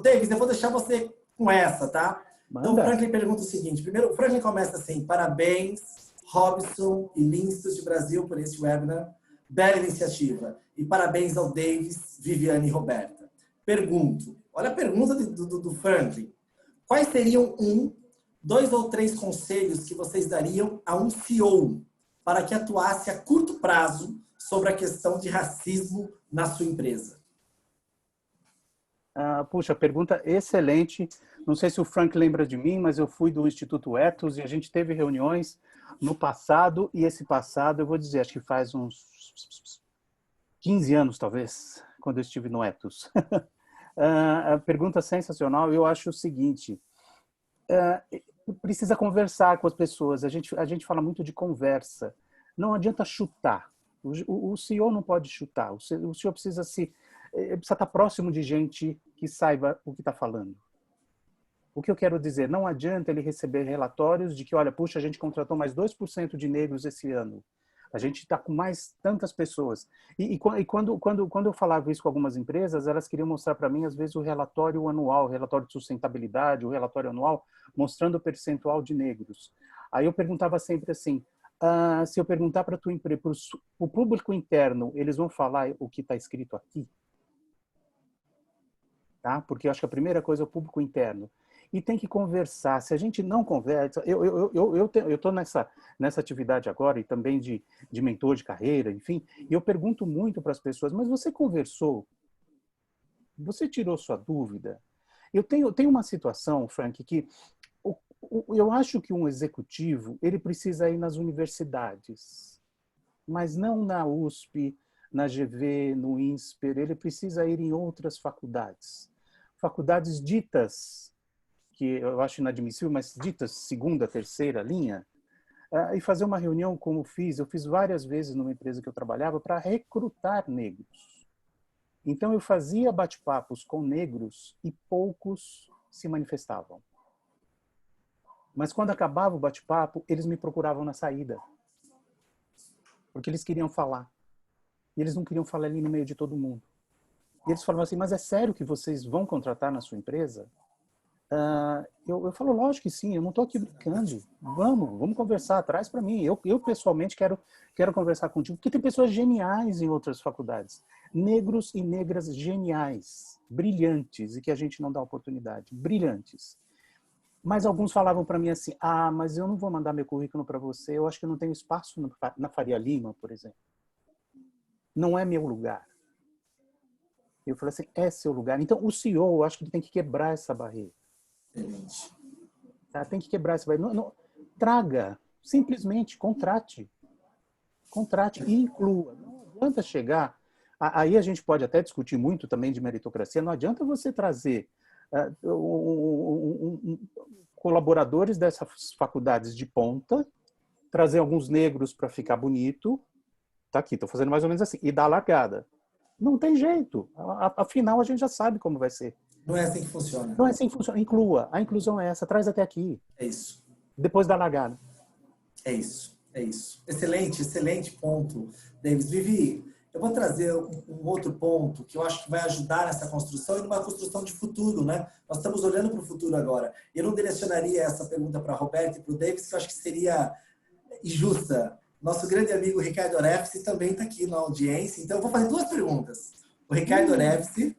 Davis, eu vou deixar você com essa, tá? Manda. Então, o Franklin pergunta o seguinte. Primeiro, o Franklin começa assim. Parabéns, Robson e Linkstos de Brasil, por esse webinar. Bela iniciativa. E parabéns ao Davis, Viviane e Roberta. Pergunto. Olha a pergunta do Franklin. Quais seriam 1, 2 ou 3 conselhos que vocês dariam a um CEO para que atuasse a curto prazo sobre a questão de racismo na sua empresa? Puxa, pergunta excelente. Não sei se o Frank lembra de mim, mas eu fui do Instituto Ethos e a gente teve reuniões no passado, e esse passado, eu vou dizer, acho que faz uns 15 anos, talvez, quando eu estive no Ethos. A pergunta sensacional, eu acho o seguinte, precisa conversar com as pessoas, a gente fala muito de conversa, não adianta chutar, o CEO não pode chutar, o CEO precisa estar próximo de gente que saiba o que está falando. O que eu quero dizer, não adianta ele receber relatórios de que, olha, puxa, a gente contratou mais 2% de negros esse ano. A gente está com mais tantas pessoas. E quando eu falava isso com algumas empresas, elas queriam mostrar para mim, às vezes, o relatório anual, o relatório de sustentabilidade, o relatório anual, mostrando o percentual de negros. Aí eu perguntava sempre assim, se eu perguntar para o público interno, eles vão falar o que está escrito aqui? Tá? Porque eu acho que a primeira coisa é o público interno. E tem que conversar. Se a gente não conversa, eu estou nessa atividade agora e também de mentor de carreira, enfim, e eu pergunto muito para as pessoas, mas você conversou? Você tirou sua dúvida? Eu tenho uma situação, Frank, que eu acho que um executivo, ele precisa ir nas universidades, mas não na USP, na GV, no INSPER, ele precisa ir em outras faculdades. Faculdades ditas, que eu acho inadmissível, mas ditas segunda, terceira linha, e fazer uma reunião como eu fiz várias vezes numa empresa que eu trabalhava para recrutar negros. Então eu fazia bate-papos com negros e poucos se manifestavam. Mas quando acabava o bate-papo, eles me procuravam na saída. Porque eles queriam falar. E eles não queriam falar ali no meio de todo mundo. E eles falavam assim, mas é sério que vocês vão contratar na sua empresa? Eu falo, lógico que sim, eu não estou aqui brincando. Vamos conversar, traz para mim. Eu pessoalmente quero conversar contigo, porque tem pessoas geniais em outras faculdades. Negros e negras geniais, brilhantes, e que a gente não dá oportunidade. Brilhantes. Mas alguns falavam para mim assim, mas eu não vou mandar meu currículo para você, eu acho que eu não tenho espaço na Faria Lima, por exemplo. Não é meu lugar. Eu falei assim, é seu lugar. Então, o CEO, eu acho que ele tem que quebrar essa barreira. Tá? Tem que quebrar essa barreira. Não, traga, simplesmente contrate. Contrate e inclua. Não adianta chegar... Aí a gente pode até discutir muito também de meritocracia. Não adianta você trazer colaboradores dessas faculdades de ponta, trazer alguns negros para ficar bonito. Tá aqui, estou fazendo mais ou menos assim. E dar a largada. Não tem jeito. Afinal, a gente já sabe como vai ser. Não é assim que funciona. Não é assim que funciona. Inclua. A inclusão é essa. Traz até aqui. É isso. Depois da largada. É isso. É isso. Excelente, excelente ponto, Davis. Vivi, eu vou trazer um outro ponto que eu acho que vai ajudar nessa construção e numa construção de futuro, né? Nós estamos olhando para o futuro agora. Eu não direcionaria essa pergunta para a Roberta e para o Davis, que eu acho que seria injusta. Nosso grande amigo Ricardo Orefsi também está aqui na audiência. Então, eu vou fazer 2 perguntas. O Ricardo Orefsi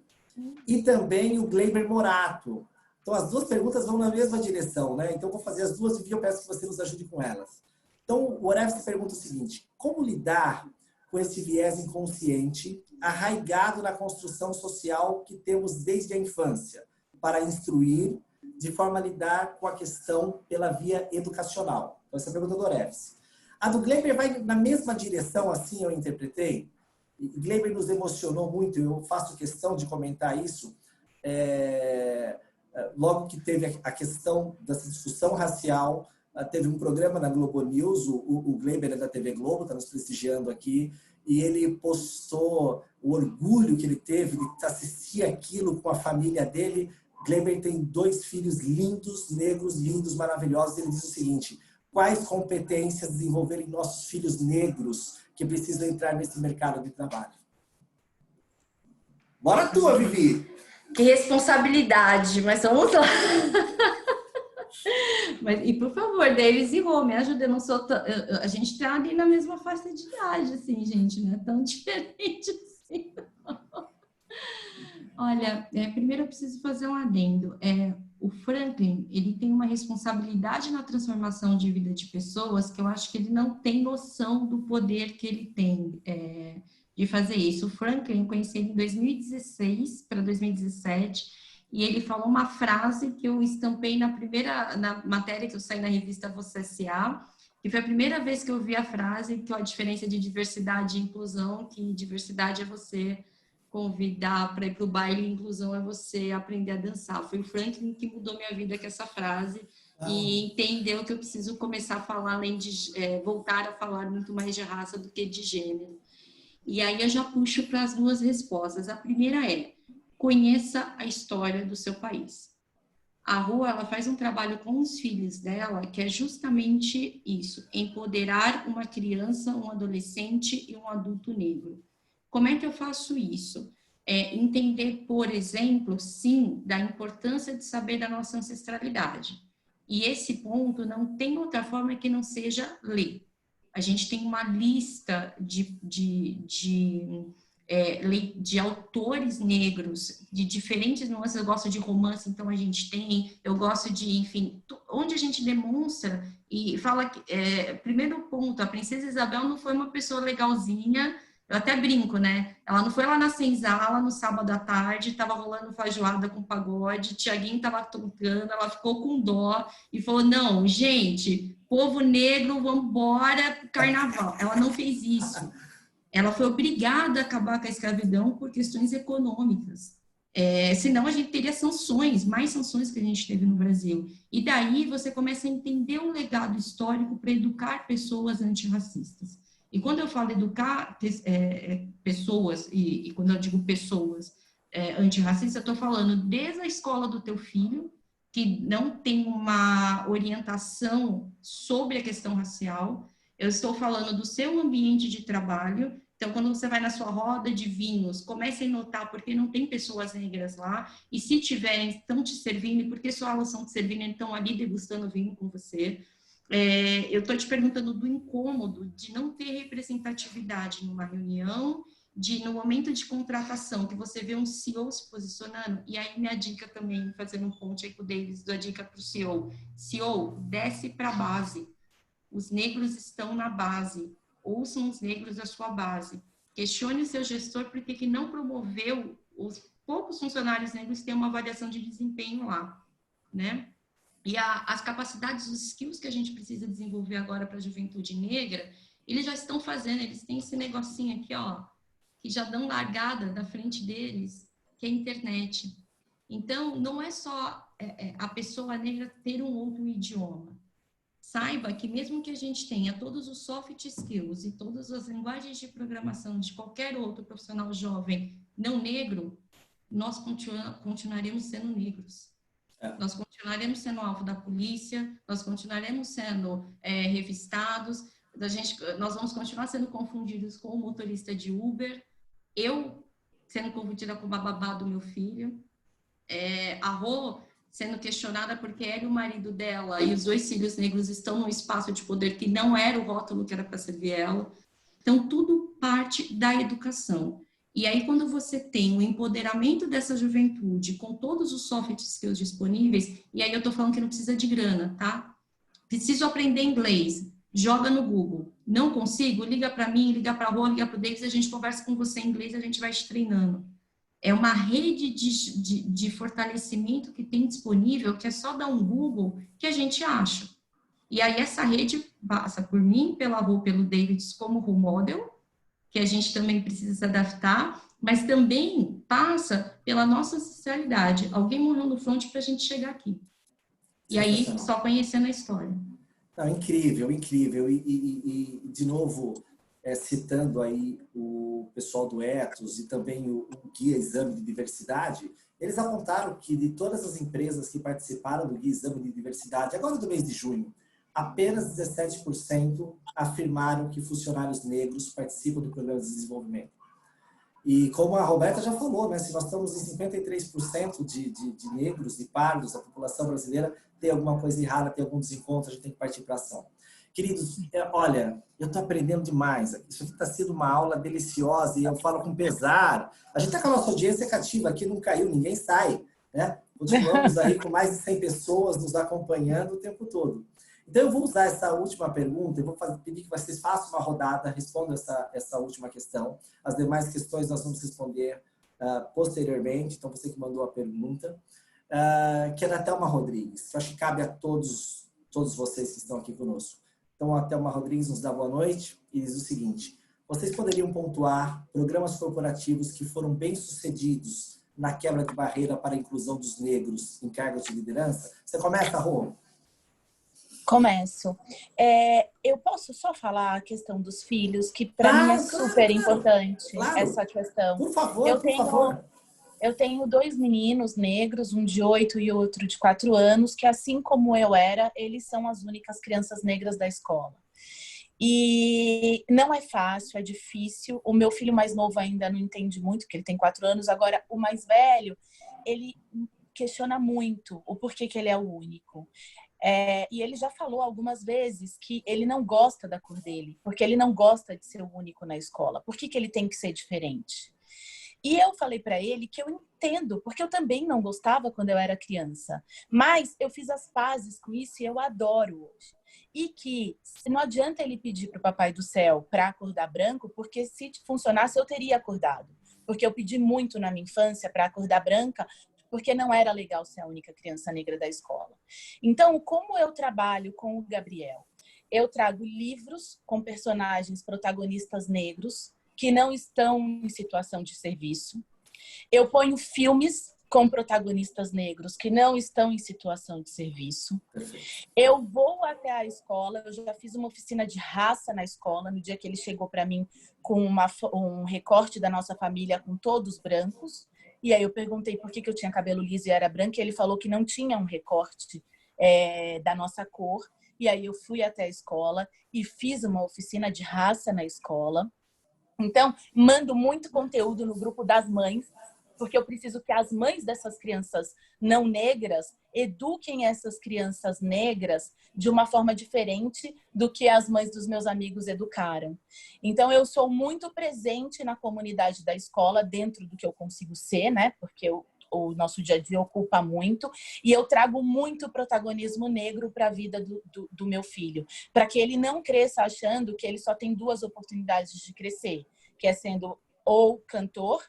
e também o Gleiber Morato. Então, as 2 perguntas vão na mesma direção, né? Então, eu vou fazer as 2 e eu peço que você nos ajude com elas. Então, o Orefsi pergunta o seguinte: como lidar com esse viés inconsciente arraigado na construção social que temos desde a infância, para instruir, de forma a lidar com a questão pela via educacional? Então, essa é a pergunta do Orefsi. A do Gleiber vai na mesma direção, assim eu interpretei. E Gleiber nos emocionou muito, eu faço questão de comentar isso. Logo que teve a questão dessa discussão racial, teve um programa na Globo News, o Gleiber é da TV Globo, está nos prestigiando aqui, e ele postou o orgulho que ele teve de assistir aquilo com a família dele. Gleiber tem 2 filhos lindos, negros, lindos, maravilhosos. Ele diz o seguinte: quais competências desenvolver em nossos filhos negros que precisam entrar nesse mercado de trabalho? Bora tua, Vivi! Que responsabilidade, mas vamos lá. Mas, e por favor, Davis e Rô, me ajuda, eu não sou a gente tá ali na mesma faixa de idade, assim, gente, não é tão diferente assim. Olha, primeiro eu preciso fazer um adendo. O Franklin, ele tem uma responsabilidade na transformação de vida de pessoas que eu acho que ele não tem noção do poder que ele tem de fazer isso. O Franklin, eu conheci ele em 2016 para 2017, e ele falou uma frase que eu estampei na matéria que eu saí na revista Você S.A., que foi a primeira vez que eu vi a frase, que é a diferença de diversidade e inclusão, que diversidade é você convidar para ir para o baile, e inclusão é você aprender a dançar. Foi o Franklin que mudou minha vida com essa frase e entendeu que eu preciso começar a falar, além de voltar a falar muito mais de raça do que de gênero. E aí eu já puxo para as duas respostas. A primeira é: conheça a história do seu país. A Rua, ela faz um trabalho com os filhos dela, que é justamente isso, empoderar uma criança, um adolescente e um adulto negro. Como é que eu faço isso? Entender, por exemplo, sim, da importância de saber da nossa ancestralidade. E esse ponto não tem outra forma que não seja ler. A gente tem uma lista de autores negros, de diferentes nuances. Eu gosto de romance, então a gente tem, eu gosto de, enfim, onde a gente demonstra e fala que, primeiro ponto, a Princesa Isabel não foi uma pessoa legalzinha. Eu até brinco, né? Ela não foi lá na senzala no sábado à tarde, estava rolando feijoada com pagode, Tiaguinho estava tocando, ela ficou com dó e falou: não, gente, povo negro, vamos embora pro carnaval. Ela não fez isso. Ela foi obrigada a acabar com a escravidão por questões econômicas. Senão a gente teria sanções, mais sanções que a gente teve no Brasil. E daí você começa a entender o legado histórico para educar pessoas antirracistas. E quando eu falo educar pessoas, e quando eu digo pessoas antirracistas, eu estou falando desde a escola do teu filho, que não tem uma orientação sobre a questão racial. Eu estou falando do seu ambiente de trabalho. Então, quando você vai na sua roda de vinhos, comece a notar porque não tem pessoas negras lá, e se tiverem, estão te servindo, e porque só elas estão te servindo, estão ali degustando vinho com você. Eu estou te perguntando do incômodo de não ter representatividade numa reunião, no momento de contratação, que você vê um CEO se posicionando. E aí minha dica também, fazendo um ponte aí com o Davis, dou a dica para o CEO. CEO, desce para a base. Os negros estão na base. Ouçam os negros da sua base. Questione o seu gestor por que não promoveu os poucos funcionários negros que têm uma avaliação de desempenho lá, né? E as capacidades, os skills que a gente precisa desenvolver agora para a juventude negra, eles já estão fazendo, eles têm esse negocinho aqui, ó, que já dão largada da frente deles, que é a internet. Então, não é só a pessoa negra ter um outro idioma. Saiba que mesmo que a gente tenha todos os soft skills e todas as linguagens de programação de qualquer outro profissional jovem não negro, nós continuaremos sendo negros. Nós continuaremos sendo alvo da polícia, nós continuaremos sendo revistados, nós vamos continuar sendo confundidos com o motorista de Uber, eu sendo confundida com o bababá do meu filho, a Rô sendo questionada porque ela e o marido dela e os 2 filhos negros estão num espaço de poder que não era o rótulo que era para servir ela. Então, tudo parte da educação. E aí, quando você tem o empoderamento dessa juventude com todos os soft skills disponíveis, e aí eu tô falando que não precisa de grana, tá? Preciso aprender inglês, joga no Google. Não consigo? Liga para mim, liga para a Rô, liga para o Davis, a gente conversa com você em inglês, a gente vai te treinando. É uma rede de fortalecimento que tem disponível, que é só dar um Google que a gente acha. E aí essa rede passa por mim, pela Rô, pelo Davis como role model, que a gente também precisa se adaptar, mas também passa pela nossa ancestralidade. Alguém morreu no front para a gente chegar aqui. E aí, só conhecendo a história. Não, incrível, incrível. E de novo, citando aí o pessoal do Ethos e também o Guia Exame de Diversidade, eles apontaram que de todas as empresas que participaram do Guia Exame de Diversidade, agora do mês de junho, apenas 17% afirmaram que funcionários negros participam do programa de desenvolvimento. E como a Roberta já falou, né, se nós estamos em 53% de negros e pardos, a população brasileira tem alguma coisa errada, tem algum desencontro, a gente tem que partir para ação. Queridos, olha, eu estou aprendendo demais. Isso aqui está sendo uma aula deliciosa e eu falo com pesar. A gente está com a nossa audiência cativa aqui, não caiu, ninguém sai, né? Continuamos aí com mais de 100 pessoas nos acompanhando o tempo todo. Então, eu vou usar essa última pergunta, eu vou pedir que vocês façam uma rodada, respondam essa última questão. As demais questões nós vamos responder posteriormente, então você que mandou a pergunta, que é da Thelma Rodrigues. Eu acho que cabe a todos vocês que estão aqui conosco. Então, a Thelma Rodrigues nos dá boa noite e diz o seguinte: vocês poderiam pontuar programas corporativos que foram bem-sucedidos na quebra de barreira para a inclusão dos negros em cargos de liderança? Você começa, Rô? Começo. Eu posso só falar a questão dos filhos, que para mim é super importante essa questão. Por favor, por favor. Eu tenho 2 meninos negros, um de 8 e outro de 4 anos, que assim como eu era, eles são as únicas crianças negras da escola. E não é fácil, é difícil. O meu filho mais novo ainda não entende muito, porque ele tem 4 anos. Agora, o mais velho, ele questiona muito o porquê que ele é o único. E ele já falou algumas vezes que ele não gosta da cor dele, porque ele não gosta de ser o único na escola. Por que ele tem que ser diferente? E eu falei para ele que eu entendo, porque eu também não gostava quando eu era criança. Mas eu fiz as pazes com isso e eu adoro hoje. E que não adianta ele pedir para o Papai do Céu para acordar branco, porque se funcionasse eu teria acordado. Porque eu pedi muito na minha infância para acordar branca, porque não era legal ser a única criança negra da escola. Então, como eu trabalho com o Gabriel? Eu trago livros com personagens protagonistas negros que não estão em situação de serviço. Eu ponho filmes com protagonistas negros que não estão em situação de serviço. Eu vou até a escola, eu já fiz uma oficina de raça na escola, no dia que ele chegou para mim com um recorte da nossa família com todos brancos. E aí eu perguntei por que eu tinha cabelo liso e era branco, e ele falou que não tinha um recorte da nossa cor. E aí eu fui até a escola e fiz uma oficina de raça na escola. Então, mando muito conteúdo no grupo das mães, porque eu preciso que as mães dessas crianças não negras eduquem essas crianças negras de uma forma diferente do que as mães dos meus amigos educaram. Então, eu sou muito presente na comunidade da escola, dentro do que eu consigo ser, né? Porque o nosso dia a dia ocupa muito, e eu trago muito protagonismo negro para a vida do meu filho, para que ele não cresça achando que ele só tem 2 oportunidades de crescer, que é sendo ou cantor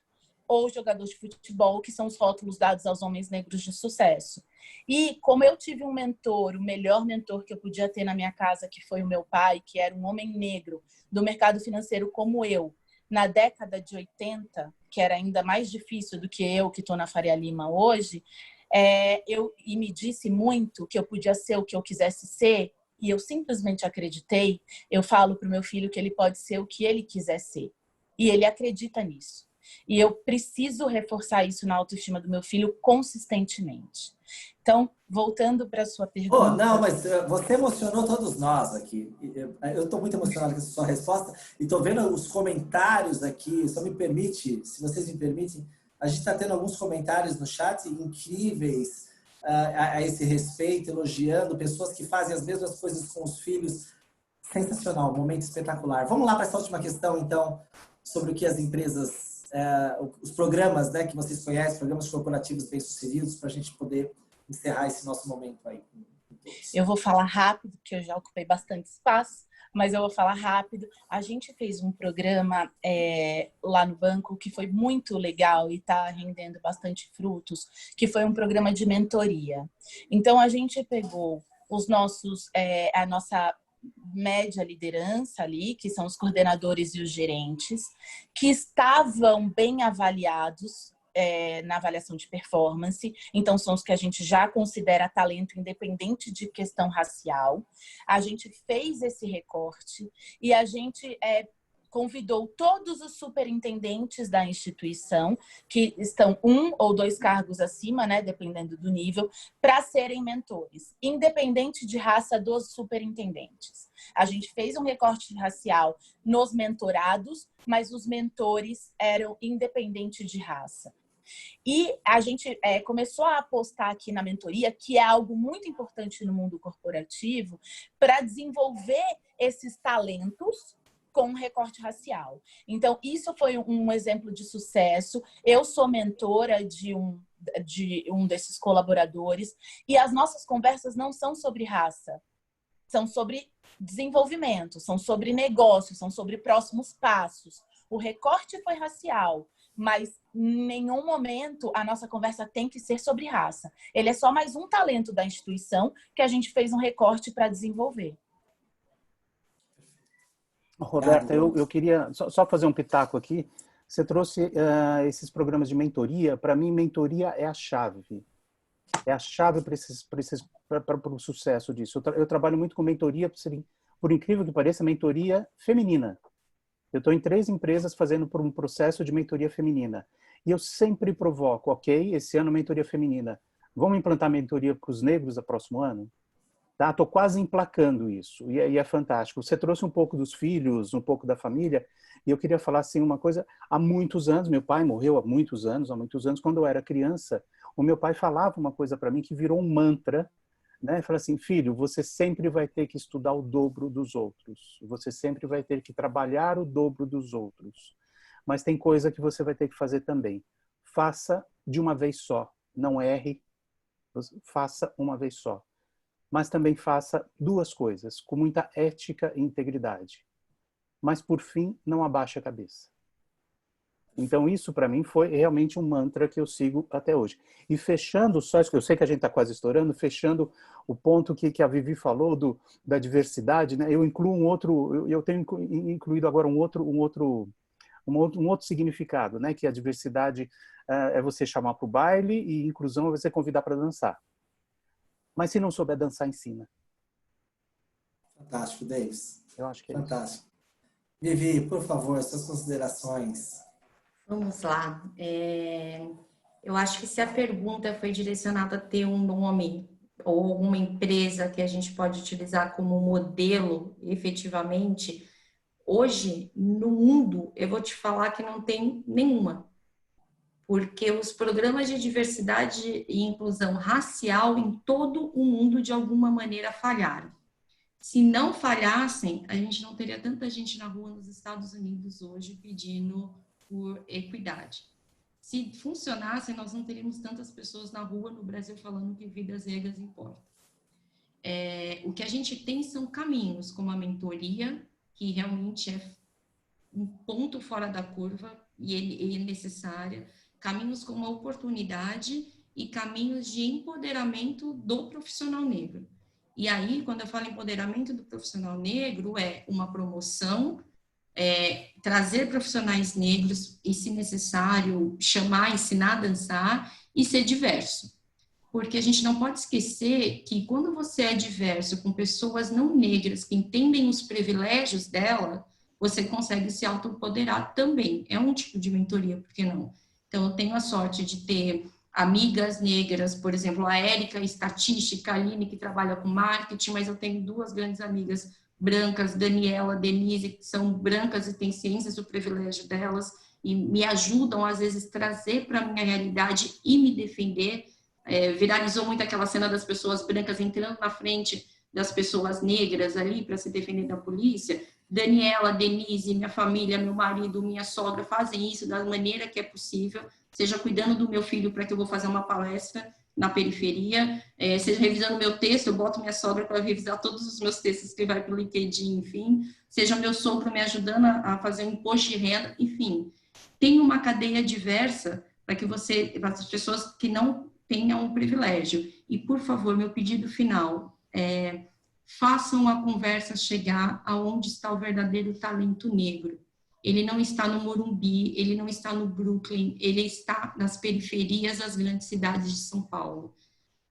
ou jogador de futebol, que são os rótulos dados aos homens negros de sucesso. E como eu tive um mentor, o melhor mentor que eu podia ter na minha casa, que foi o meu pai, que era um homem negro do mercado financeiro como eu, na década de 80, que era ainda mais difícil do que eu, que estou na Faria Lima hoje, e me disse muito que eu podia ser o que eu quisesse ser, e eu simplesmente acreditei. Eu falo para o meu filho que ele pode ser o que ele quiser ser. E ele acredita nisso. E eu preciso reforçar isso na autoestima do meu filho consistentemente. Então, voltando para a sua pergunta... Não, mas você emocionou todos nós aqui. Eu estou muito emocionado com essa sua resposta. E estou vendo os comentários aqui. Só me permite, se vocês me permitem, a gente está tendo alguns comentários no chat incríveis a esse respeito, elogiando pessoas que fazem as mesmas coisas com os filhos. Sensacional, um momento espetacular. Vamos lá para essa última questão, então, sobre o que as empresas... os programas, né, que vocês conhecem, programas corporativos bem-sucedidos, para a gente poder encerrar esse nosso momento aí. Eu vou falar rápido, porque eu já ocupei bastante espaço, mas eu vou falar rápido. A gente fez um programa lá no banco que foi muito legal e está rendendo bastante frutos, que foi um programa de mentoria. Então, a gente pegou a nossa média liderança ali, que são os coordenadores e os gerentes, que estavam bem avaliados na avaliação de performance. Então, são os que a gente já considera talento independente de questão racial. A gente fez esse recorte e a gente convidou todos os superintendentes da instituição, que estão 1 ou 2 cargos acima, né, dependendo do nível, para serem mentores, independente de raça dos superintendentes. A gente fez um recorte racial nos mentorados, mas os mentores eram independentes de raça. E a gente começou a apostar aqui na mentoria, que é algo muito importante no mundo corporativo, para desenvolver esses talentos com recorte racial. Então, isso foi um exemplo de sucesso. Eu sou mentora de um desses colaboradores e as nossas conversas não são sobre raça, são sobre desenvolvimento, são sobre negócios, são sobre próximos passos. O recorte foi racial, mas em nenhum momento a nossa conversa tem que ser sobre raça. Ele é só mais um talento da instituição que a gente fez um recorte para desenvolver. Roberta, eu queria só fazer um pitaco aqui. Você trouxe esses programas de mentoria. Para mim, mentoria é a chave. É a chave para o sucesso disso. Eu trabalho muito com mentoria, por incrível que pareça, mentoria feminina. Eu estou em 3 empresas fazendo por um processo de mentoria feminina. E eu sempre provoco, ok, esse ano mentoria feminina. Vamos implantar mentoria para os negros no próximo ano? Tá? Estou quase emplacando isso. E é fantástico. Você trouxe um pouco dos filhos, um pouco da família. E eu queria falar assim uma coisa. Há muitos anos, meu pai morreu há muitos anos, quando eu era criança, o meu pai falava uma coisa para mim que virou um mantra, né? Fala assim, filho, você sempre vai ter que estudar o dobro dos outros. Você sempre vai ter que trabalhar o dobro dos outros. Mas tem coisa que você vai ter que fazer também. Faça de uma vez só. Não erre. Faça uma vez só. Mas também faça 2 coisas, com muita ética e integridade. Mas, por fim, não abaixe a cabeça. Então, isso para mim foi realmente um mantra que eu sigo até hoje. E fechando, só eu sei que a gente está quase estourando, fechando o ponto que a Vivi falou da diversidade, né? Eu incluo um outro, eu tenho incluído agora um outro significado, né? Que a diversidade é você chamar para o baile e inclusão é você convidar para dançar. Mas se não souber dançar, ensina. Fantástico, Davis. Eu acho que é fantástico. Isso. Vivi, por favor, suas considerações. Vamos lá. Eu acho que se a pergunta foi direcionada a ter um nome ou uma empresa que a gente pode utilizar como modelo, efetivamente, hoje, no mundo, eu vou te falar que não tem nenhuma. Porque os programas de diversidade e inclusão racial em todo o mundo, de alguma maneira, falharam. Se não falhassem, a gente não teria tanta gente na rua nos Estados Unidos hoje pedindo por equidade. Se funcionassem, nós não teríamos tantas pessoas na rua no Brasil falando que vidas negras importam. O que a gente tem são caminhos, como a mentoria, que realmente é um ponto fora da curva e ele é necessária, caminhos como a oportunidade e caminhos de empoderamento do profissional negro. E aí, quando eu falo empoderamento do profissional negro, é uma promoção, trazer profissionais negros e, se necessário, chamar, ensinar a dançar e ser diverso. Porque a gente não pode esquecer que quando você é diverso com pessoas não negras que entendem os privilégios dela, você consegue se autoempoderar também. É um tipo de mentoria, por que não? Então, eu tenho a sorte de ter amigas negras, por exemplo, a Érica, estatística, a Aline, que trabalha com marketing, mas eu tenho 2 grandes amigas brancas, Daniela, Denise, que são brancas e têm ciências do privilégio delas e me ajudam, às vezes, a trazer para a minha realidade e me defender. Viralizou muito aquela cena das pessoas brancas entrando na frente das pessoas negras ali para se defender da polícia. Daniela, Denise, minha família, meu marido, minha sogra fazem isso da maneira que é possível, seja cuidando do meu filho para que eu vou fazer uma palestra na periferia, seja revisando meu texto, eu boto minha sogra para revisar todos os meus textos que vai para o LinkedIn, enfim, seja meu sogro me ajudando a fazer um imposto de renda, enfim. Tem uma cadeia diversa para as pessoas que não tenham um privilégio. E, por favor, meu pedido final façam a conversa chegar aonde está o verdadeiro talento negro. Ele não está no Morumbi, ele não está no Brooklyn, ele está nas periferias das grandes cidades de São Paulo.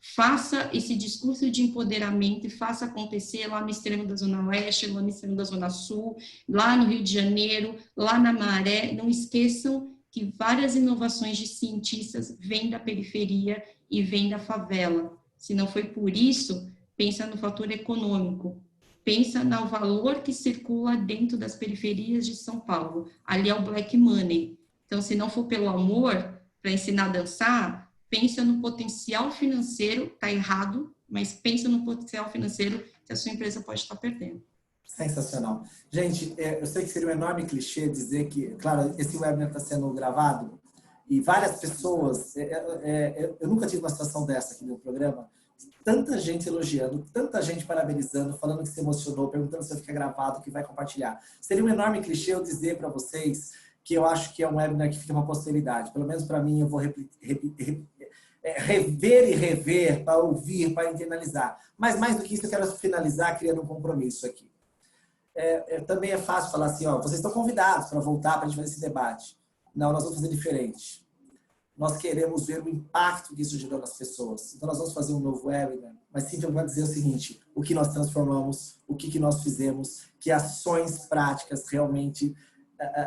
faça esse discurso de empoderamento e faça acontecer lá no extremo da Zona Oeste, lá no extremo da Zona Sul, lá no Rio de Janeiro, lá na Maré. Não esqueçam que várias inovações de cientistas vêm da periferia e vêm da favela. Se não foi por isso, pensa no fator econômico. Pensa no valor que circula dentro das periferias de São Paulo. Ali é o black money. Então, se não for pelo amor, para ensinar a dançar, pensa no potencial financeiro, tá errado, mas pensa no potencial financeiro que a sua empresa pode estar perdendo. Sensacional. Gente, eu sei que seria um enorme clichê dizer que, claro, esse webinar está sendo gravado e várias pessoas, eu nunca tive uma situação dessa aqui no programa, tanta gente elogiando, tanta gente parabenizando, falando que se emocionou, perguntando se vai ficar gravado, que vai compartilhar. Seria um enorme clichê eu dizer para vocês que eu acho que é um webinar que fica para a posteridade. Pelo menos para mim, eu vou rever e rever, para ouvir, para internalizar. Mas mais do que isso, eu quero finalizar criando um compromisso aqui. Também é fácil falar assim, ó, vocês estão convidados para voltar para a gente fazer esse debate. Não, nós vamos fazer diferente. Nós queremos ver o impacto que isso gerou nas pessoas. Então, nós vamos fazer um novo webinar, mas simplesmente vamos dizer o seguinte, o que nós transformamos, o que nós fizemos, que ações práticas realmente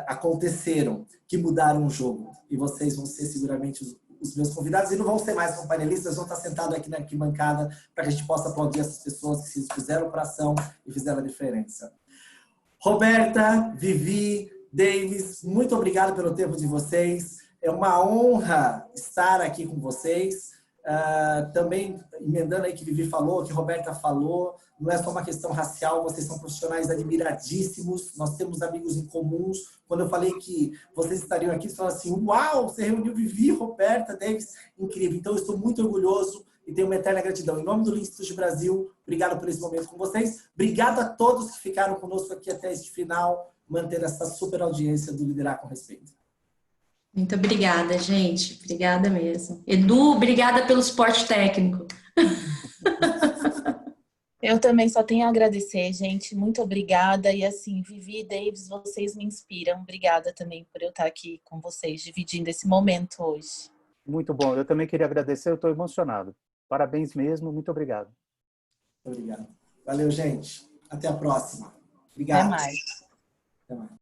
aconteceram, que mudaram o jogo. E vocês vão ser seguramente os meus convidados, e não vão ser mais como panelistas, vão estar sentados aqui na arquibancada para que a gente possa aplaudir essas pessoas que se fizeram para ação e fizeram a diferença. Roberta, Vivi, Davis, muito obrigado pelo tempo de vocês. É uma honra estar aqui com vocês. Também, emendando aí que Vivi falou, que Roberta falou, não é só uma questão racial, vocês são profissionais admiradíssimos, nós temos amigos em comuns. Quando eu falei que vocês estariam aqui, vocês falaram assim, uau, você reuniu Vivi, Roberta, Davis, incrível. Então, eu estou muito orgulhoso e tenho uma eterna gratidão. Em nome do Lean Institute Brasil, obrigado por esse momento com vocês. Obrigado a todos que ficaram conosco aqui até este final, manter essa super audiência do Liderar com Respeito. Muito obrigada, gente. Obrigada mesmo. Edu, obrigada pelo suporte técnico. Eu também só tenho a agradecer, gente. Muito obrigada. E assim, Vivi e Davis, vocês me inspiram. Obrigada também por eu estar aqui com vocês, dividindo esse momento hoje. Muito bom. Eu também queria agradecer, eu estou emocionado. Parabéns mesmo, muito obrigado. Obrigado. Valeu, gente. Até a próxima. Obrigado. Até mais. Até mais.